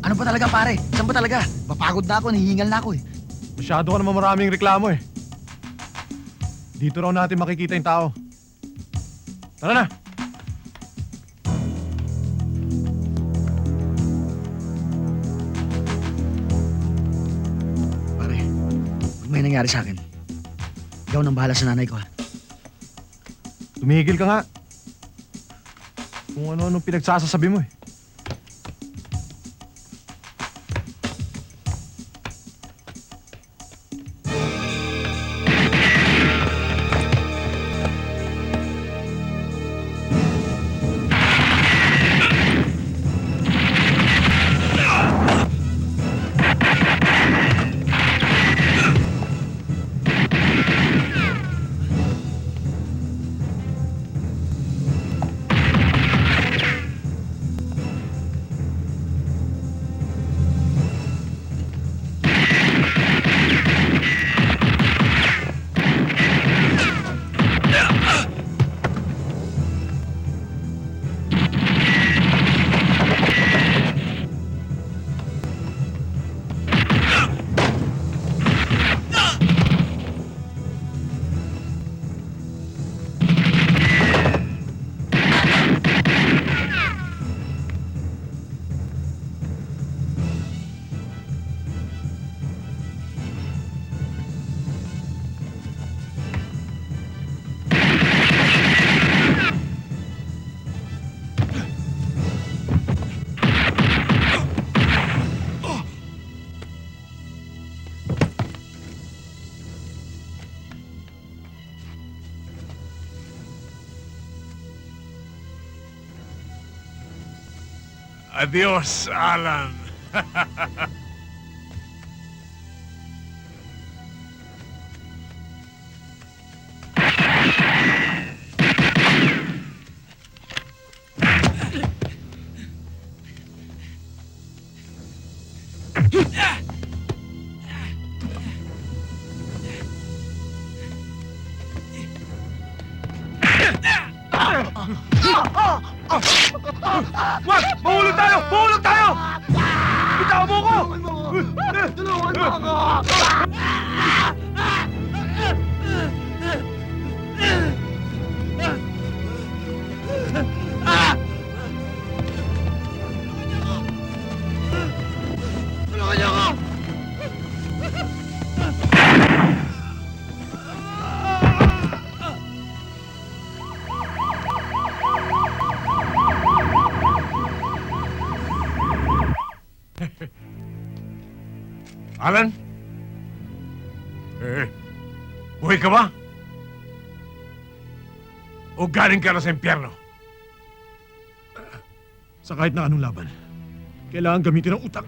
Ano ba talaga, pare? Saan ba talaga? Papagod na ako, nahihingal na ako eh. Masyado ka naman maraming reklamo eh. Dito raw natin makikita yung tao. Tara na! Pare, pag may nangyari sa akin, ikaw nang bahala sa nanay ko ha. Tumigil ka nga. Kung ano-ano pinagsasasabi mo eh. Adios, Alan. Wag! Mahulog tayo! Mahulog tayo! Bitaw mo ko! Tulungan mo ako! Tulungan niyo ako! Alan? Buhay ka ba? O galing ka na sa impyerno? Sa kahit na anong laban, kailangan gamitin ang utak.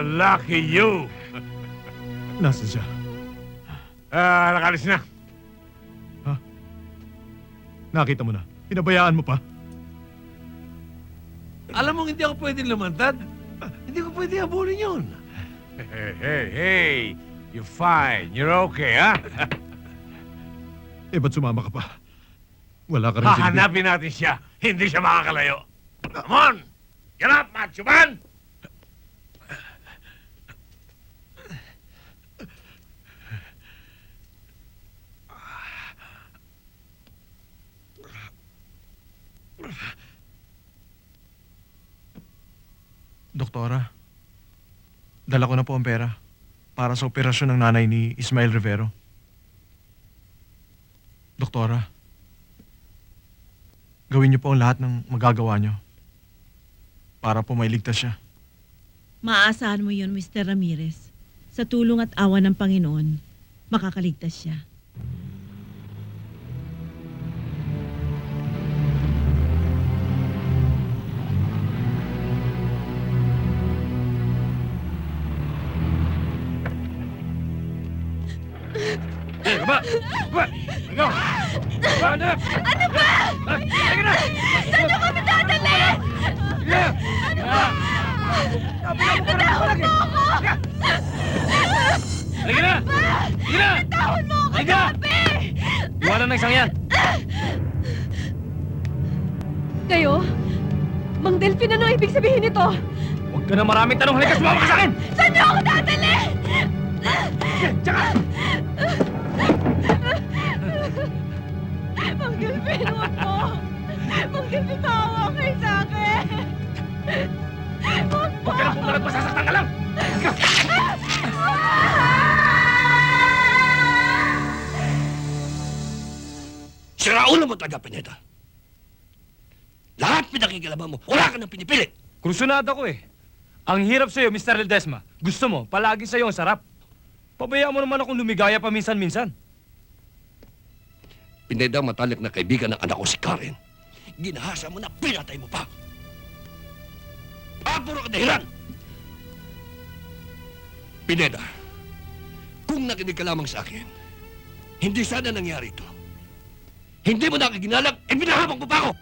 Lucky you! Nasaan siya? Nakalis na. Nakita mo na. Pinabayaan mo pa. Alam mo, hindi ako pwedeng lumantad. Hindi ko pwedeng habulin yun. Hey! You're fine. You're okay, ha? Eh, ba't sumama ka pa? Wala ka rin silbi. Hahanapin natin siya. Hindi siya makakalayo. Come on! Get up, macho man! Doktora, dala ko na po ang pera para sa operasyon ng nanay ni Ismael Rivero. Doktora, gawin niyo po ang lahat ng magagawa niyo para po mailigtas siya. Maaasahan mo yun, Mr. Ramirez. Sa tulong at awa ng Panginoon, makakaligtas siya. Ba! Ikaw! Ano? Ano ba? Halika na! Saan niyo kami dadalhin? Bitawan mo ako! Halika na! Halika na! Bitawan mo ako, Halika! Gabi! Iwanan ng isang yan! Kayo? Mang Delphin, ano ibig sabihin nito? Huwag ka na maraming tanong. Halika, sumama ka sa akin! Saan niyo ako dadalhin? Tsaka! Mang Delphin, huwag po! Mang Delphin, maawa kayo sa akin! Huwag po! Huwag ka na pumalag, masasaktan ka lang! Siraulo mo talaga, Pineda. Lahat pinakikilaban mo, wala ka nang pinipili. Krusunada ko eh. Ang hirap sa'yo, Mr. Ledesma. Gusto mo, palagi sa'yo ang sarap. Pabayaan mo naman akong lumigaya paminsan-minsan. Pineda, matalik na kaibigan ng anak ko si Karen. Ginahasa mo na, pinatay mo pa. Puro ka dahilan! Pineda, kung nakinig ka lamang sa akin, hindi sana nangyari ito. Hindi mo nakaginalang, binahabang mo pa ako!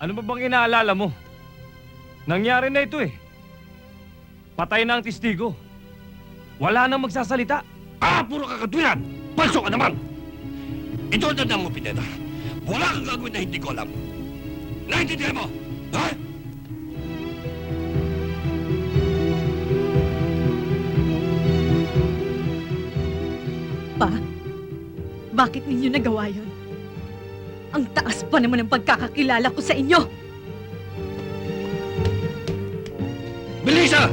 Ano ba bang inaalala mo? Nangyari na ito eh. Patay na ang testigo. Wala nang magsasalita. Puro kakatwiran! Palso ka naman! Ito ang tandaan mo, Pineda. Wala kang gagawin na hindi ko alam. Naintindihan mo? Ha? Pa, bakit ninyo nagawa yun? Ang taas pa naman ng pagkakakilala ko sa inyo! Melissa!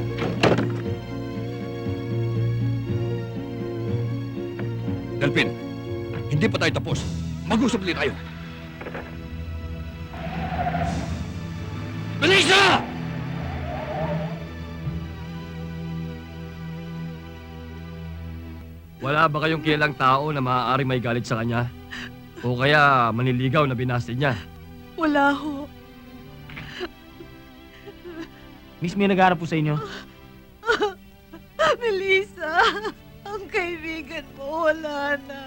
Delphin, hindi pa tayo tapos. Mag-usap ulit tayo. Melissa! Wala ba kayong kilalang tao na maaari may galit sa kanya? O kaya maniligaw na binasti niya. Wala ho. Miss, may nagharap po sa inyo. Melissa, ang kaibigan mo wala na.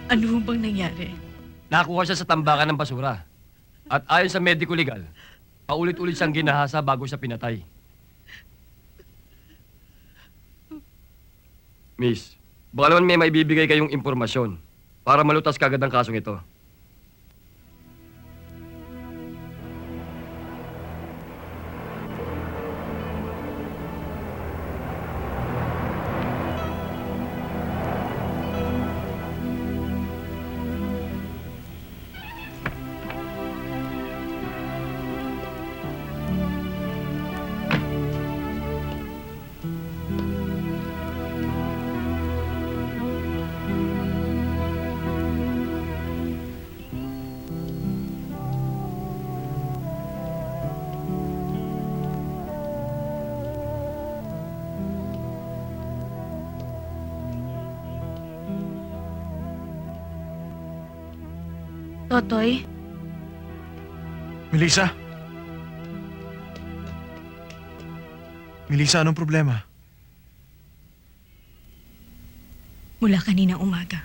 Ano bang nangyari? Nakuha siya sa tambakan ng basura. At ayon sa medico legal, paulit-ulit siyang ginahasa bago siya pinatay. Miss, baka naman may maibibigay kayong impormasyon para malutas kagad ang kasong ito. Totoy, Melissa? Melissa, anong problema? mula kanina umaga,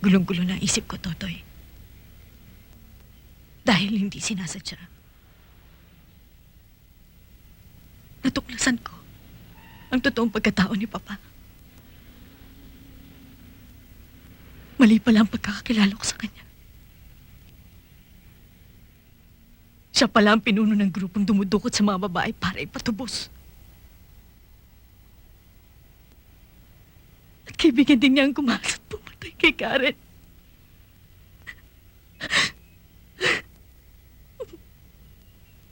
gulong-gulo na ang isip ko, Totoy. Dahil hindi sinasadya. Natuklasan ko ang totoong pagkatao ni Papa. Mali pala ang pagkakakilala ko sa kanya. Siya pala ang pinuno ng grupong dumudukot sa mga babae para ipatubos. At kaibigan din niya ang kumasat pumatay kay Karen.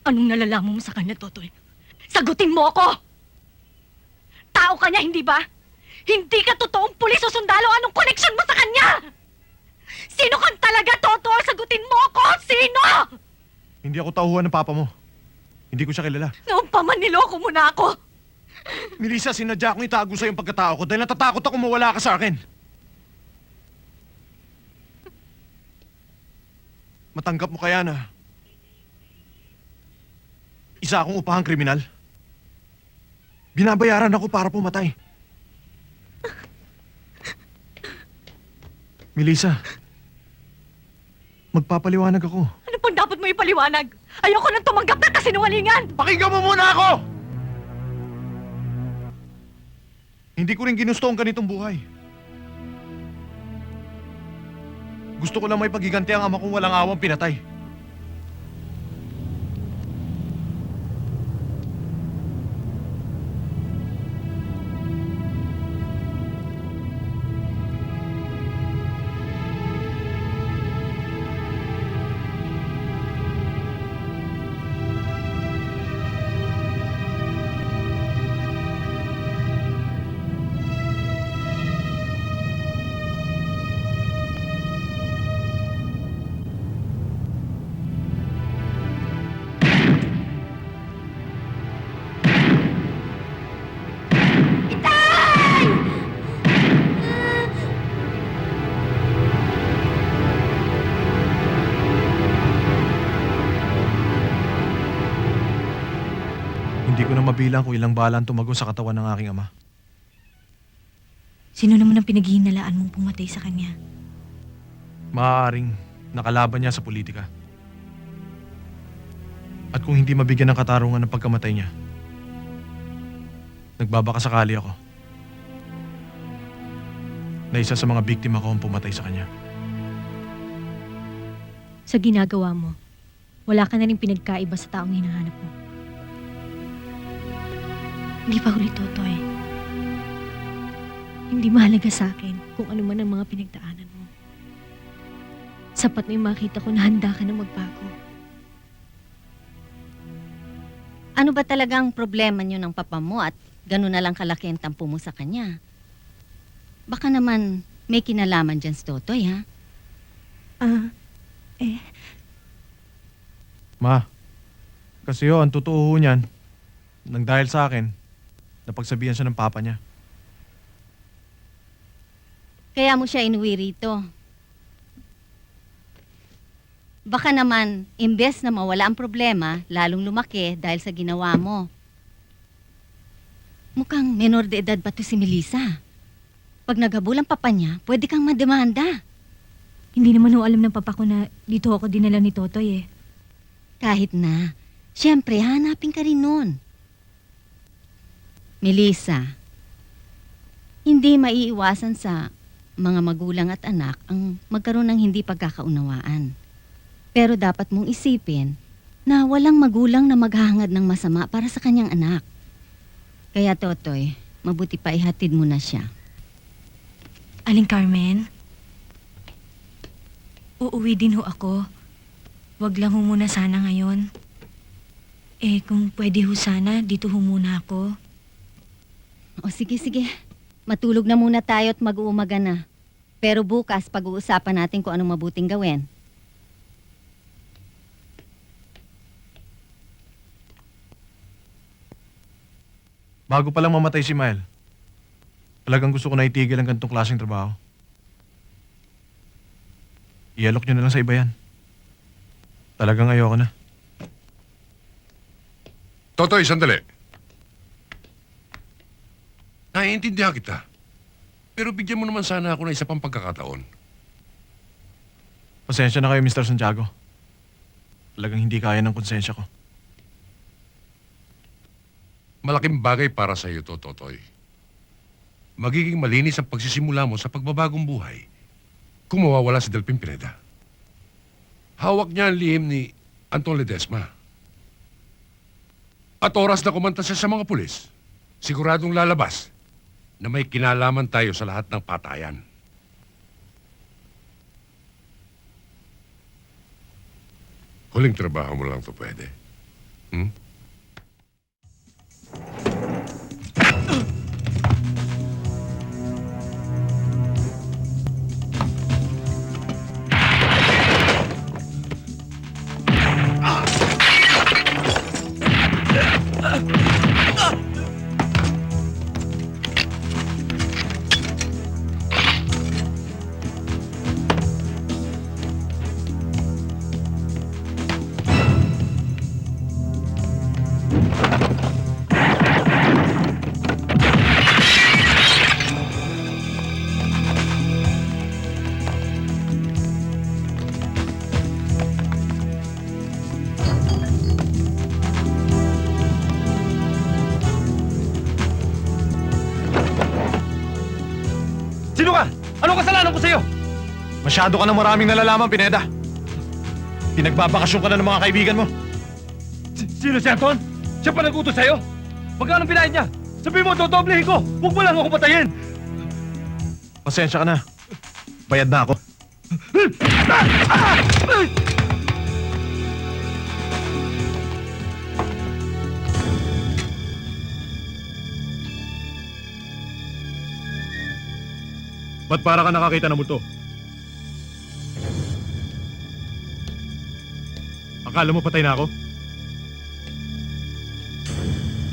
Anong nalalaman mo sa kanya, Totoy? Sagutin mo ako! Tao ka niya, hindi ba? Hindi ka totoong pulis o sundalo. Anong koneksyon mo sa kanya? Sino kang talaga, Totoy? Sagutin mo ako! Sino? Hindi ako tauhan ng papa mo. Hindi ko siya kilala. Noong pa man niloko mo na ako. Melissa, sinadya kong itago sa'yo yung pagkatao ko dahil natatakot ako mawala ka sa akin. Matanggap mo kaya na isa akong upahang kriminal? Binabayaran ako para pumatay. Melissa, magpapaliwanag ako. Ano pang dapat mo ipaliwanag? Ayoko nang tumanggap ng kasinungalingan! Pakinggan mo muna ako! Hindi ko rin ginusto ang ganitong buhay. Gusto ko lang may pagiganti ang ama kong walang awang pinatay. Hindi ko na mabilang kung ilang bala ang tumago sa katawan ng aking ama. Sino naman ang pinaghihinalaan mong pumatay sa kanya? Maaaring nakalaban niya sa politika. At kung hindi mabigyan ng katarungan ng pagkamatay niya, nagbabakasakali ako na isa sa mga biktima ko ang pumatay sa kanya. Sa ginagawa mo, wala ka na rin pinagkaiba sa taong hinahanap mo. Hindi pa huli, Totoy. Hindi mahalaga sa akin kung ano man ang mga pinagdaanan mo. Sapat na yung makita ko na handa ka na magbago. Ano ba talagang problema niyo ng papa mo at gano'n na lang kalaki ang tampo mo sa kanya? Baka naman may kinalaman dyan si Totoy, ha? Ma, kasi ang totoo ho niyan, nang dahil sa akin, napagsabihan siya ng papa niya. Kaya mo siya inuwi rito. Baka naman, imbes na mawala ang problema, lalong lumaki dahil sa ginawa mo. Mukhang menor de edad pa to si Melissa. Pag naghabol ang papa niya, pwede kang mademanda. Hindi naman ho alam ng papa ko na dito ako dinala ni Totoy eh. Kahit na, syempre hanapin ka rin nun. Melissa, hindi maiiwasan sa mga magulang at anak ang magkaroon ng hindi pagkakaunawaan. Pero dapat mong isipin na walang magulang na maghahangad ng masama para sa kanyang anak. Kaya Totoy, mabuti pa ihatid mo na siya. Aling Carmen, uuwi din ho ako. Wag lang ho muna sana ngayon. Kung pwede ho sana, dito ho muna ako. O sige. Matulog na muna tayo at mag-uumaga na. Pero bukas pag-uusapan natin kung anong mabuting gawin. Bago pa lang mamatay si Mile, talagang gusto ko na itigil ang ganitong klaseng trabaho. Ialok nyo na lang sa iba yan. Talagang ayoko na. Totoy, sandali. Naiintindihan kita. Pero bigyan mo naman sana ako ng isa pang pagkakataon. Pasensya na kayo, Mr. Santiago. Talagang hindi kaya ng konsensya ko. Malaking bagay para sa iyo to, Totoy. Magiging malinis ang pagsisimula mo sa pagbabagong buhay kung mawawala si Delphine Pineda. Hawak niya ang lihim ni Anton Ledesma. At oras na kumanta siya sa mga pulis, siguradong lalabas na may kinalaman tayo sa lahat ng patayan. Huling trabaho mo lang to pwede. Sino ka? Anong kasalanan ko sa'yo? Masyado ka na maraming nalalaman, Pineda. Pinagbabakasyon ka na ng mga kaibigan mo. Sino si Anton? Siya pa nag-utos sa'yo? Magkano pinahid niya? Sabi mo, dodoblehin ko! Huwag mo lang ako patayin! Pasensya ka na. Bayad na ako. Ba't para ka nakakita ng multo? Akala mo patay na ako?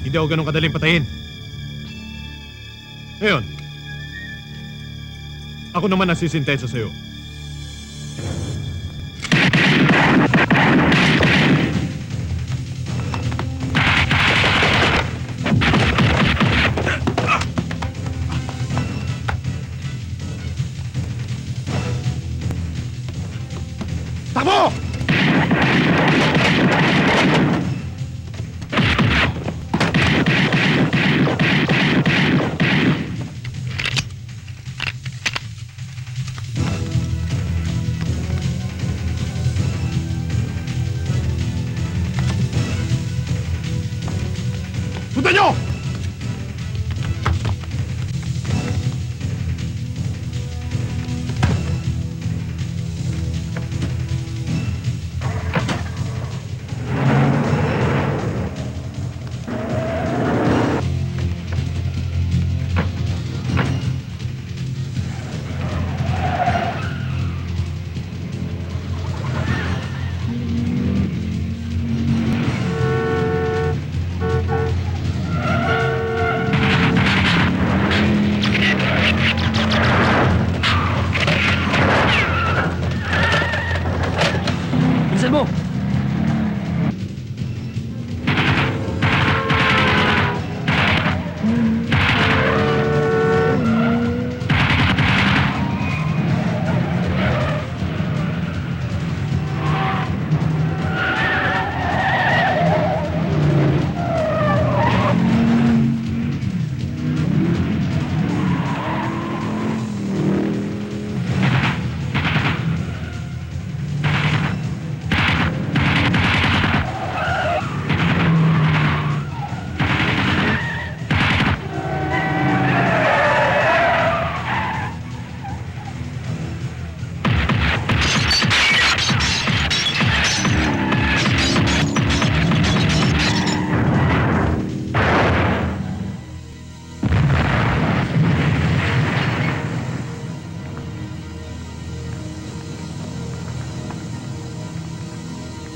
Hindi ako ganun kadaling patayin. Ngayon, ako naman ang sisintensya sa'yo. Takbo! Punta nyo! Bilisan mo!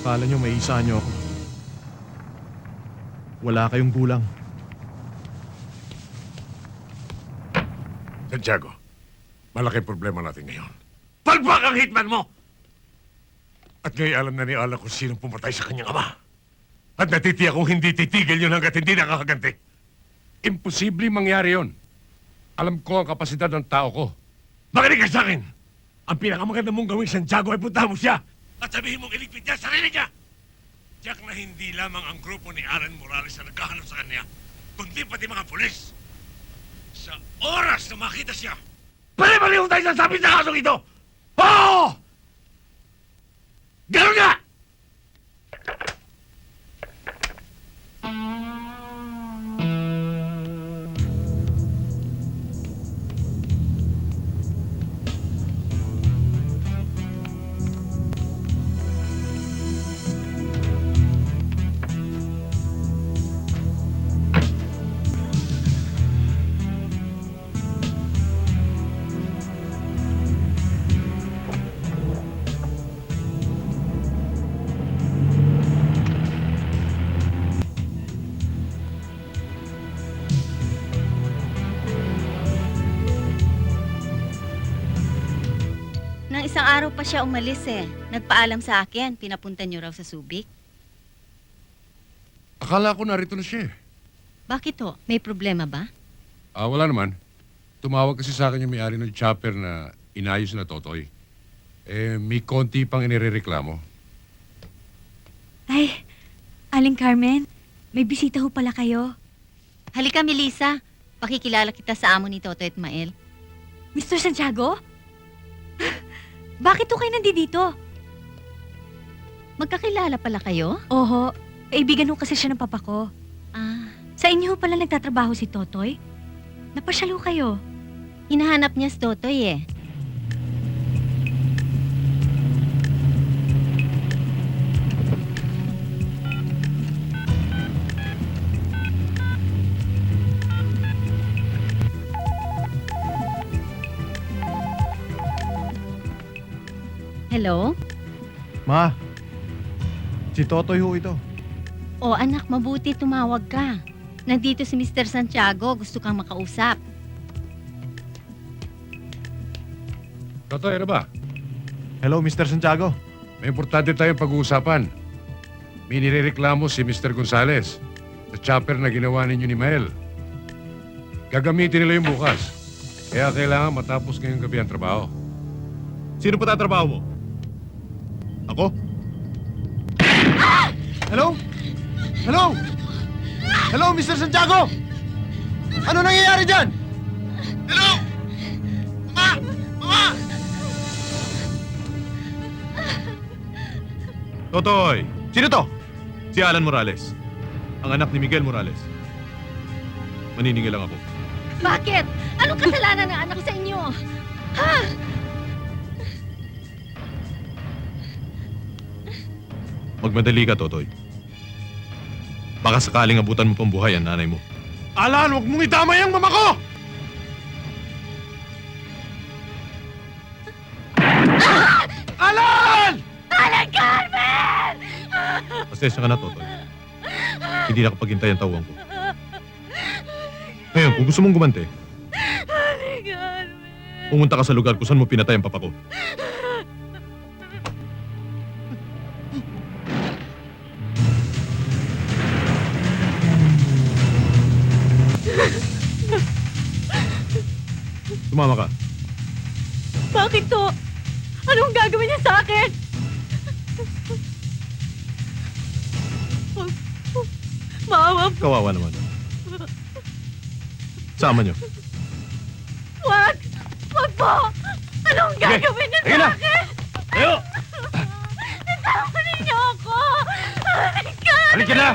Akala nyo may isa nyo ako. Wala kayong gulang. Santiago, malaking problema natin ngayon. Palpak ang hitman mo! At ngayon alam na ni Ala kung sinong pumatay sa kanyang ama. At natitiyak kung hindi titigil yun hanggat hindi nakakaganti. Imposible mangyari yon. Alam ko ang kapasidad ng tao ko. Makinig ka sa akin! Ang pinakamaganda mong gawin, Santiago, ay puntahan mo siya! At sabihin mong iligpit niya sarili niya! Tiyak na hindi lamang ang grupo ni Alan Morales na naghahanap sa kanya, kundi pati mga pulis. Sa oras na makita siya, pali-pali tayo sasabi sa kasong ito! Oo! Ganun nga! Nang isang araw pa siya umalis eh. Nagpaalam sa akin, pinapunta niyo raw sa Subic. Akala ko narito na siya eh. Bakit ho? May problema ba? Wala naman. Tumawag kasi sa akin yung may-ari ng chopper na inayos na Totoy. May konti pang inirereklamo. Ay, Aling Carmen, may bisita ho pala kayo. Halika, Melissa. Pakikilala kita sa amo ni Toto at Mael. Mr. Santiago? Bakit ho kayo nandito? Magkakilala pala kayo? Oho, kaibigan ho kasi siya ng papa ko. Ah, Sa inyo ho pala nagtatrabaho si Totoy? Napasyal ho kayo. hinahanap niya si Totoy eh. Hello? Ma, si Totoy ho ito. O anak, mabuti tumawag ka. Nandito si Mr. Santiago, gusto kang makausap. Totoy, ano ba? Hello, Mr. Santiago. May importante tayong pag-uusapan. May nirereklamo si Mr. Gonzales sa chopper na ginawa ninyo ni Mael. Gagamitin nila yung bukas. Kaya kailangan matapos ngayong gabi ang trabaho. Sino pa tatrabaho mo? Ako? Hello? Hello? Hello, Mr. Santiago? Ano nangyayari dyan? Hello? Mama! Mama! Totoy! Sino to? Si Alan Morales. Ang anak ni Miguel Morales. Maniningil lang ako. Bakit? Anong kasalanan ng anak sa inyo? Ha? Magmadali ka, Totoy. Baka sakaling abutan mo pang buhay ang nanay mo. Alan, huwag mong idamay ang mama ko! Alan! Aling Carmen! Pasensya ka na, Totoy. Hindi nakapaghintay ang tawang ko. Ngayon, kung gusto mong gumante, Aling Carmen! pumunta ka sa lugar kung saan mo pinatay ang papa ko. Sumama ka. Bakit to? Anong gagawin niya sa akin? Maawa po. Kawawa naman. Sama nyo. Wag! Wag po! Anong gagawin niya Sige sa na! akin? Tayo! Isama ninyo ako! Halika! Halika na!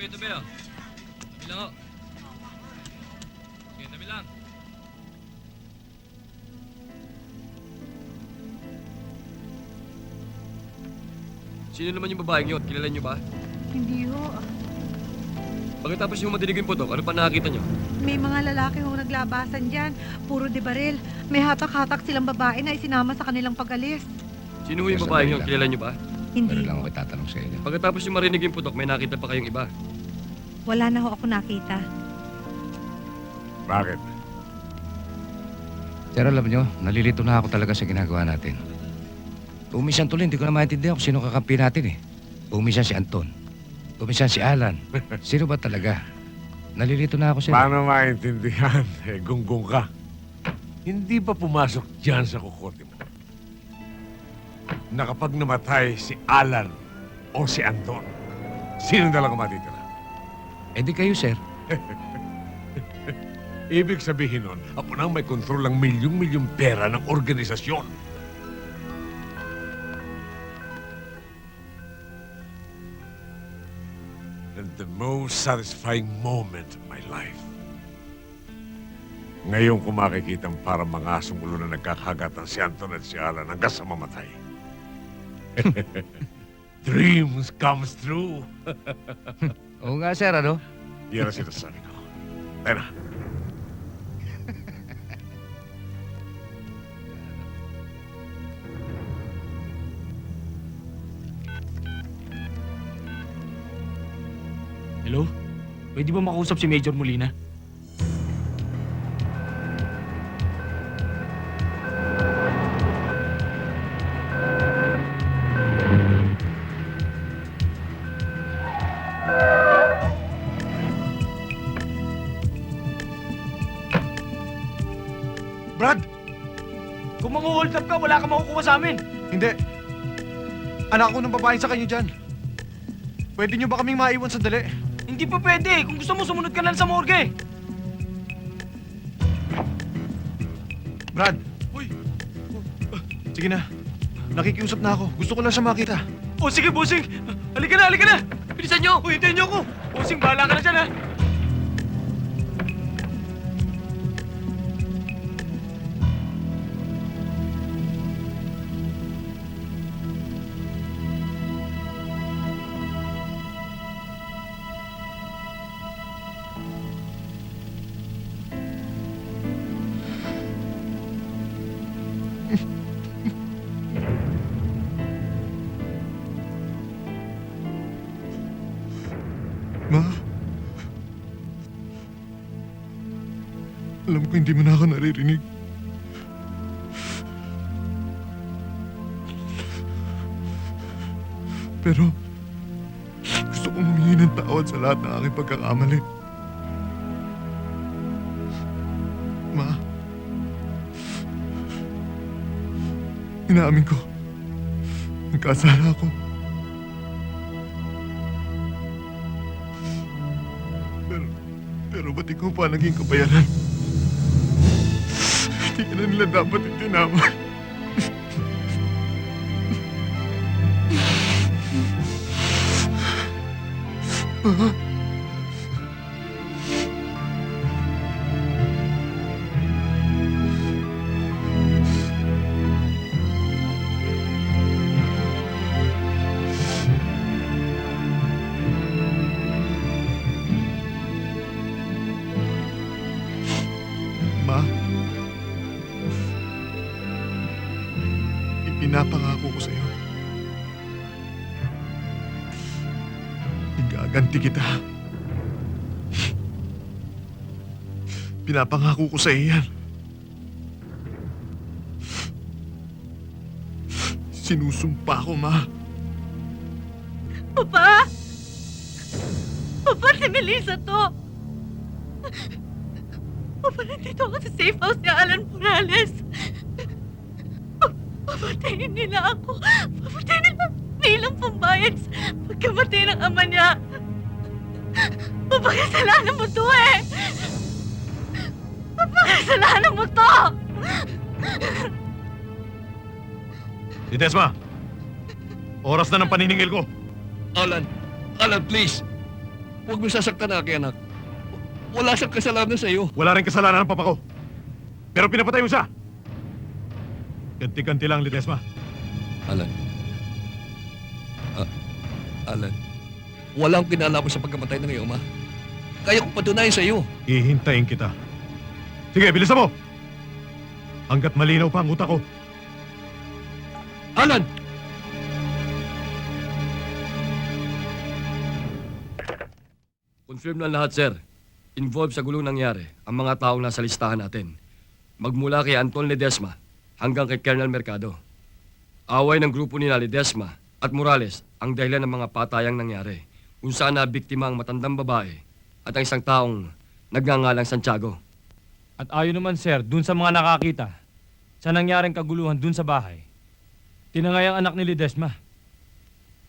Tabi, tabi oh. Tabi lang oh. Sige, tabi lang. Sino naman yung babaeng yun? Kilala niyo ba? Hindi ho. Pagkatapos yung madinig yung putok, ano pa nakakita niyo? May mga lalaki ho naglabasan dyan. Puro de baril. May hatak-hatak silang babae na isinama sa kanilang pag-alis. Sino yung babaeng yun? Kilala niyo ba? Hindi. ako itatanong sa inyo. Pagkatapos yung marinig yung putok, may nakita pa kayong iba. Wala na ho ako nakita. Bakit? Sir, alam nyo, nalilito na ako talaga sa ginagawa natin. Umisan tuloy, hindi ko na maintindihan kung sino kakampi natin eh. Umisan si Anton. Umisan si Alan. Sino ba talaga? Nalilito na ako, sir. Paano maintindihan? Gunggong ka. Hindi ba pumasok dyan sa kukote mo? Na kapag namatay si Alan o si Anton, sino talaga matitira? Eh di kayo, sir. Ibig sabihin nun, ako nang may kontrol ng milyong-milyong pera ng organisasyon. And the most satisfying moment of my life. Ngayon ko makikita ang parang mga asong ulo na nagkakagatan si Anton at si Alan hanggang sa mamatay. Dreams comes true. Oo nga, sir, ano? Yan ang sinasabi ko. Tayo na. Hello? Pwede ba makausap si Major Molina? Brad! Kung mang-hold up ka, wala ka makukuha sa amin. Hindi. Anak ko ng babae sa kanyo dyan. Pwede nyo ba kaming maiwan sandali? Hindi pa pwede. Kung gusto mo, sumunod ka na sa morgue. Brad! Uy! Sige na. Nakikiusap na ako. Gusto ko lang siya makita. O sige, bossing. Halika na, halika na. Bilisan nyo. Uy, hintayin nyo ako. Bossing, bahala ka na dyan, ha. Ma? Alam ko hindi mo na ako naririnig. Pero gusto kong humingi ng tawad sa lahat ng aking pagkakamali. Ma? Inaamin ko. Nagkasala ako. Pero ba't ikaw pa naging kabayaran? Hindi ka na nila dapat itinaman. Ma? Gaganti kita. Pinapangako ko sa iyo yan. Sinusumpa ko, Ma. Papa! Papa, si Melissa to! Papa, nandito ako sa safe house ni Alan Morales. Papatayin nila ako. Papatayin nila bilang pambayad sa pagkamatay ng ama niya. Papa, kasalanan mo to eh! Papa, kasalanan mo to! Ledesma! Oras na ng paniningil ko. Alan, please. Huwag mo sasaktan na aking anak. Wala siyang kasalanan sa iyo. Wala rin kasalanan ng papa ko. Pero pinapatay mo siya. Ganti-ganti lang, Ledesma. Alan. Alan. Walang kinalaman sa pagkamatay ng iyong ama. Kaya kong patunayan sa iyo. Hihintayin kita. Sige, bilisan mo! Hanggat malinaw pa ang utak ko. Alan! Confirm na lahat, sir. Involved sa gulong nangyari ang mga taong nasa listahan natin. Magmula kay Anton Ledesma hanggang kay Colonel Mercado. Away ng grupo ni Ledesma at Morales ang dahilan ng mga patayang nangyari, kung saan nabiktima ang matandang babae at ang isang taong nagngangalang Santiago. At ayon naman sir, dun sa mga nakakita, sa nangyaring kaguluhan dun sa bahay, tinangay ang anak ni Ledesma.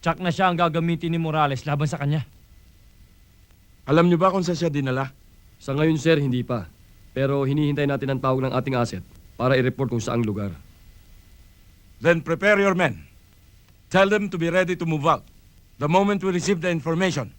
Tsak na siya ang gagamitin ni Morales laban sa kanya. Alam niyo ba kung saan siya dinala? Sa ngayon, sir, hindi pa. Pero hinihintay natin ang tawag ng ating asset para i-report kung saang lugar. Then prepare your men. Tell them to be ready to move out the moment we receive the information.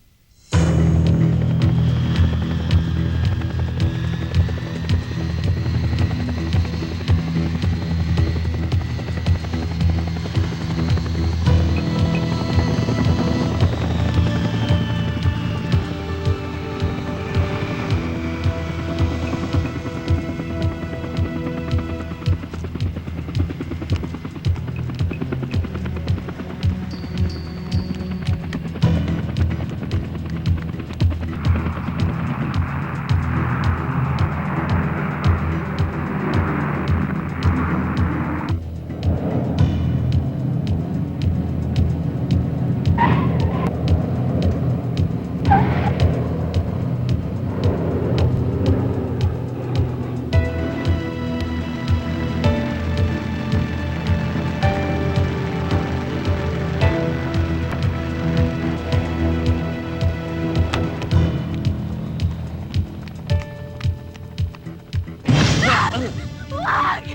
Wag!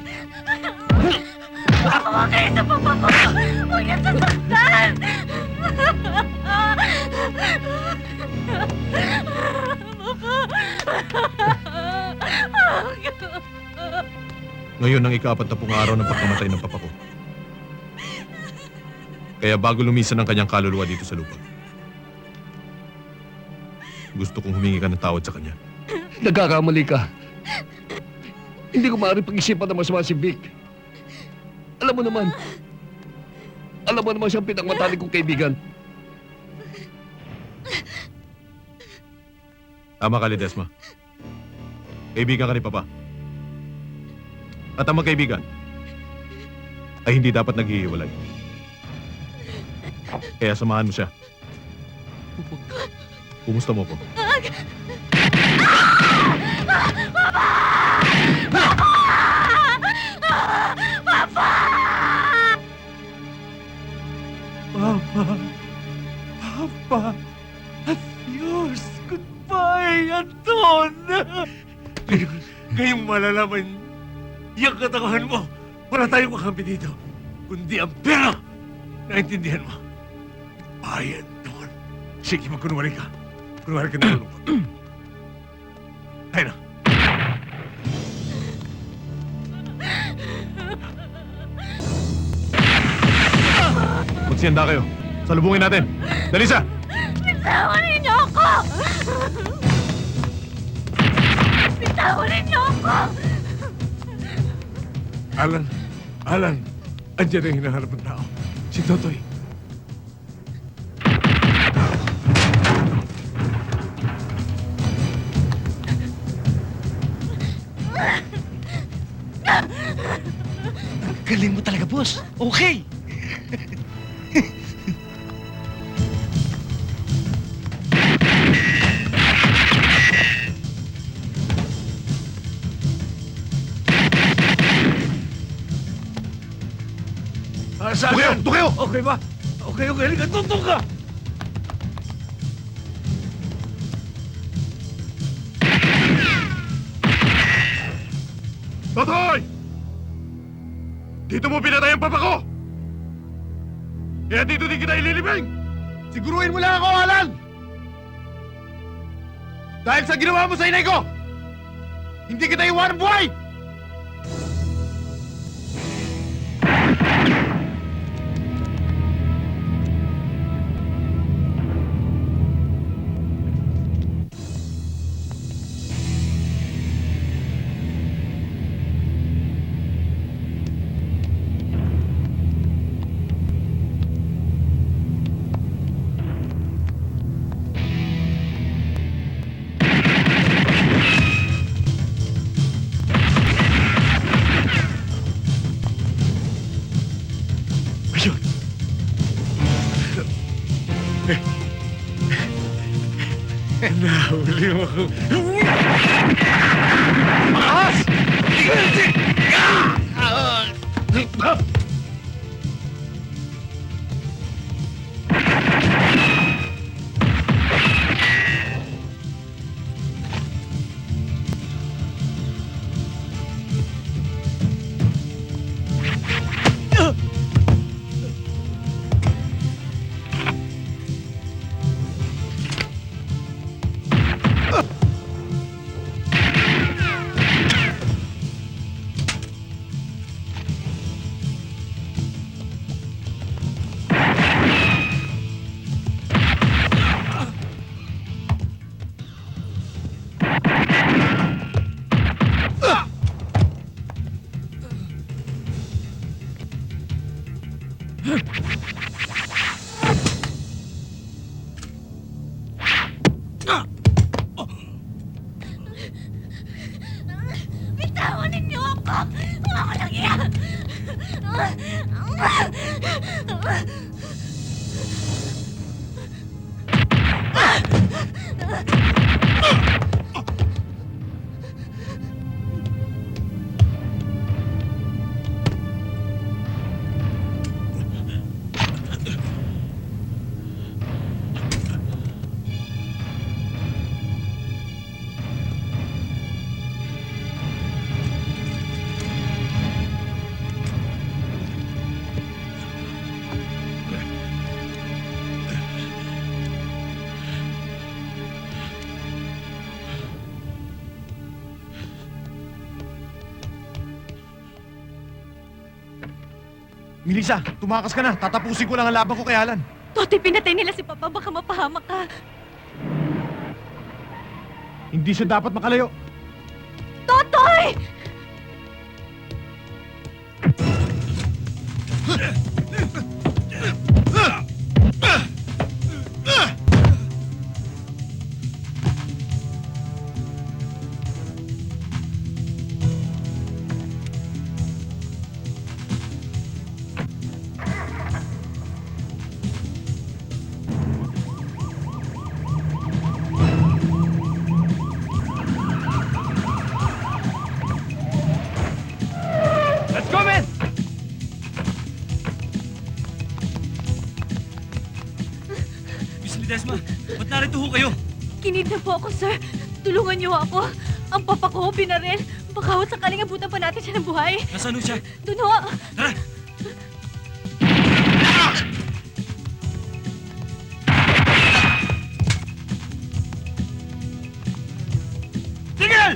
Huwag kayo sa papa ko! Huwag niya sasaktan! Ngayon ang ika-40 araw ng pagkamatay ng papa ko. Kaya bago lumisan ang kanyang kaluluwa dito sa lupa, gusto kong humingi ka ng tawad sa kanya. Nagkakamali ka. Hindi ko maaaring pag-isipan na masama si Vic. Alam mo naman siyang pinakmatalik kong kaibigan. Tama ka, Ledesma. Kaibigan ka ni Papa. At ang magkaibigan ay hindi dapat naghihiwalay. Kaya samahan mo siya. Kumusta mo ko? Papa! Adios! Goodbye, Anton! Ngayong malalaman, yung katangahan mo, wala tayong kakampi dito, kundi ang pera! Naintindihan mo? Goodbye, Anton! Sige, magkunwari ka. Kunwari ka na lulungkot. Tayo na. Magsiyanda kayo. Salubungin natin. Dali siya! Bitawan ninyo ako! Bitawan ninyo ako! Alan, andyan ang hinahanap ng tao. Si Totoy. Galing mo talaga, boss. Okay. Saan? Tukayo! Okay ba? Okay, halika, tutok ka! Totoy! Dito mo pinatay ang papa ko! Kaya dito din kita ililibing! Siguruhin mo lang ako, Alan! Dahil sa ginawa mo sa inay ko, hindi kita iwan ng buhay! Nahuli mo ako. Bitawan ninyo ako! Ako lang yan! Melissa, tumakas ka na. Tatapusin ko lang ang laban ko kay Alan. Totoy, pinatay nila si Papa. Baka mapahamak ka. Hindi siya dapat makalayo. Totoy! Let's go, men! Miss Ledesma, ba't narito ho kayo? Kinidnap po ako, sir. Tulungan niyo ako. Ang papa ko, binaril. Baka sakaling abutan pa natin siya ng buhay. Nasaan ho siya? Doon ho. Tara! Tigil!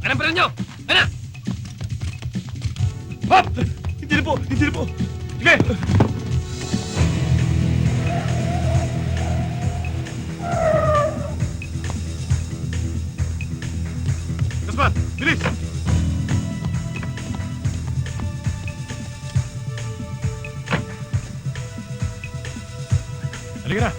Anong pala nyo? Ano? Hop! Hindi na po! Hindi na po! Sige! Kaspat, bilis! Halika na!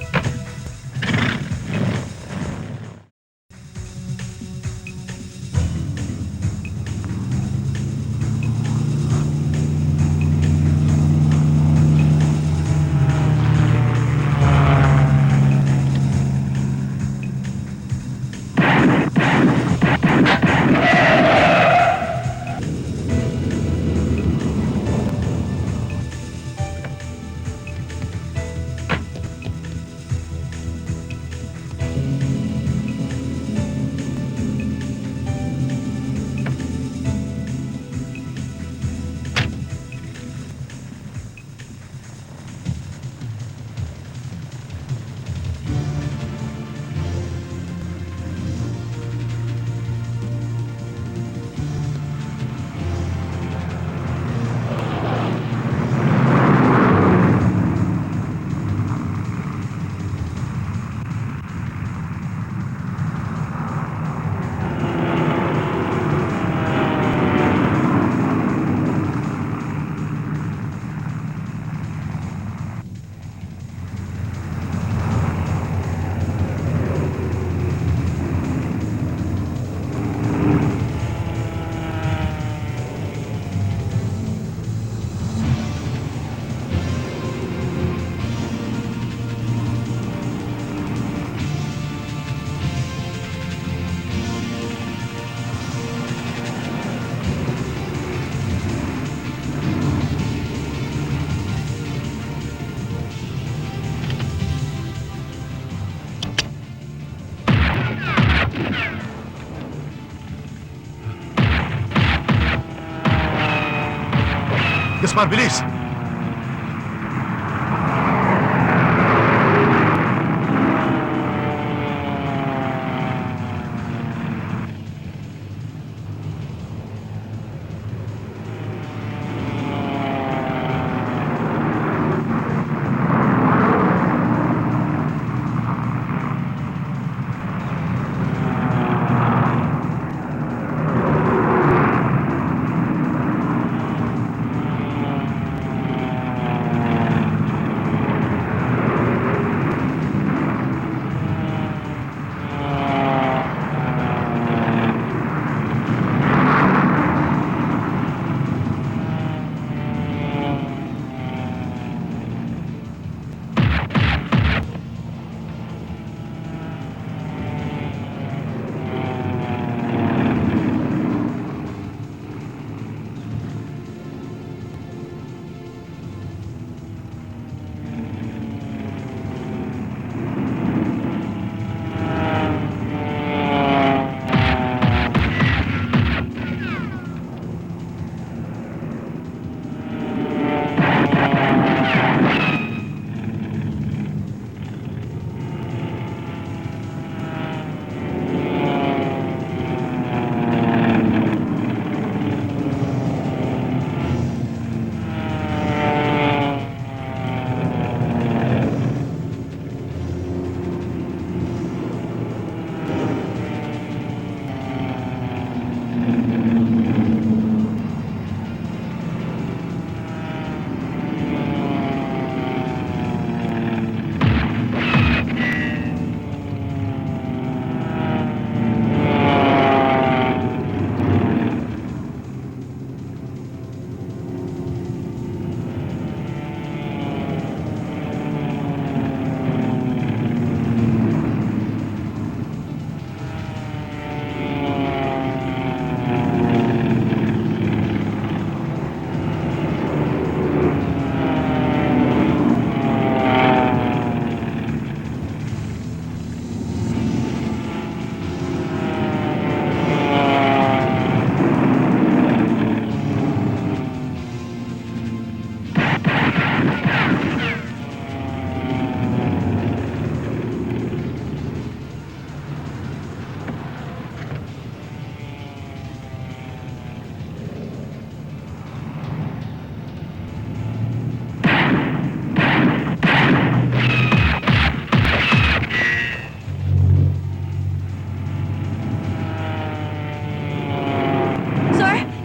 Ledesma, bilis!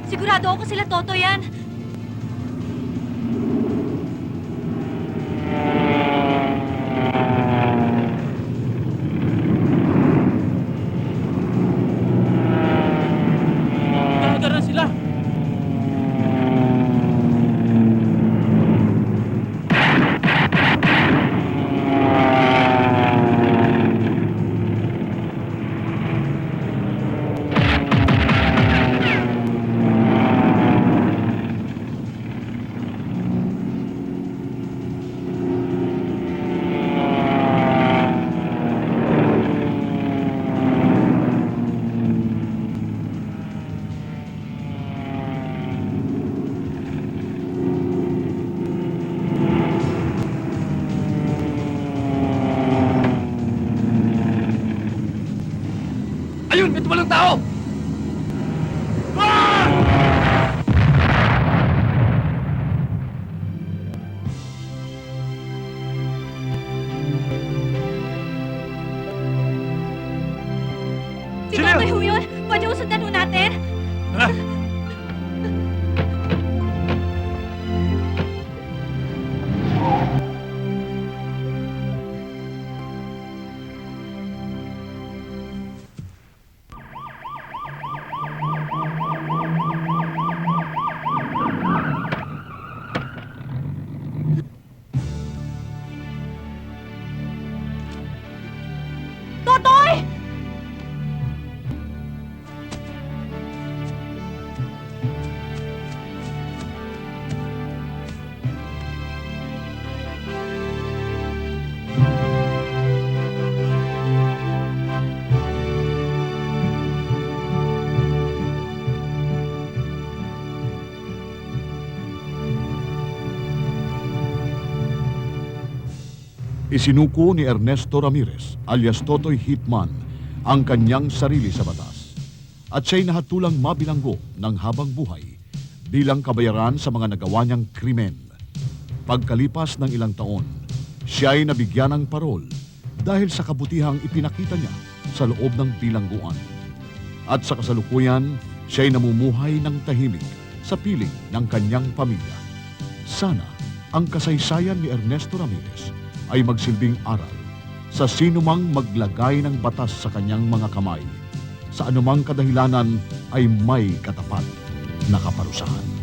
Sigurado ako sila Toto yan. Nakagara sila. Ayun! May tumalang tao! Si Totoy ho yun. Pwede ho sundan ho natin. Totoy! Isinuko ni Ernesto Ramirez alias Totoy Hitman ang kanyang sarili sa batas at siya'y nahatulang mabilanggo ng habang buhay bilang kabayaran sa mga nagawa niyang krimen. Pagkalipas ng ilang taon, siya ay nabigyan ng parol dahil sa kabutihang ipinakita niya sa loob ng bilangguan. At sa kasalukuyan, siya ay namumuhay ng tahimik sa piling ng kanyang pamilya. Sana ang kasaysayan ni Ernesto Ramirez ay magsilbing aral sa sinumang maglagay ng batas sa kanyang mga kamay. Sa anumang kadahilanan ay may katapat na kaparusahan.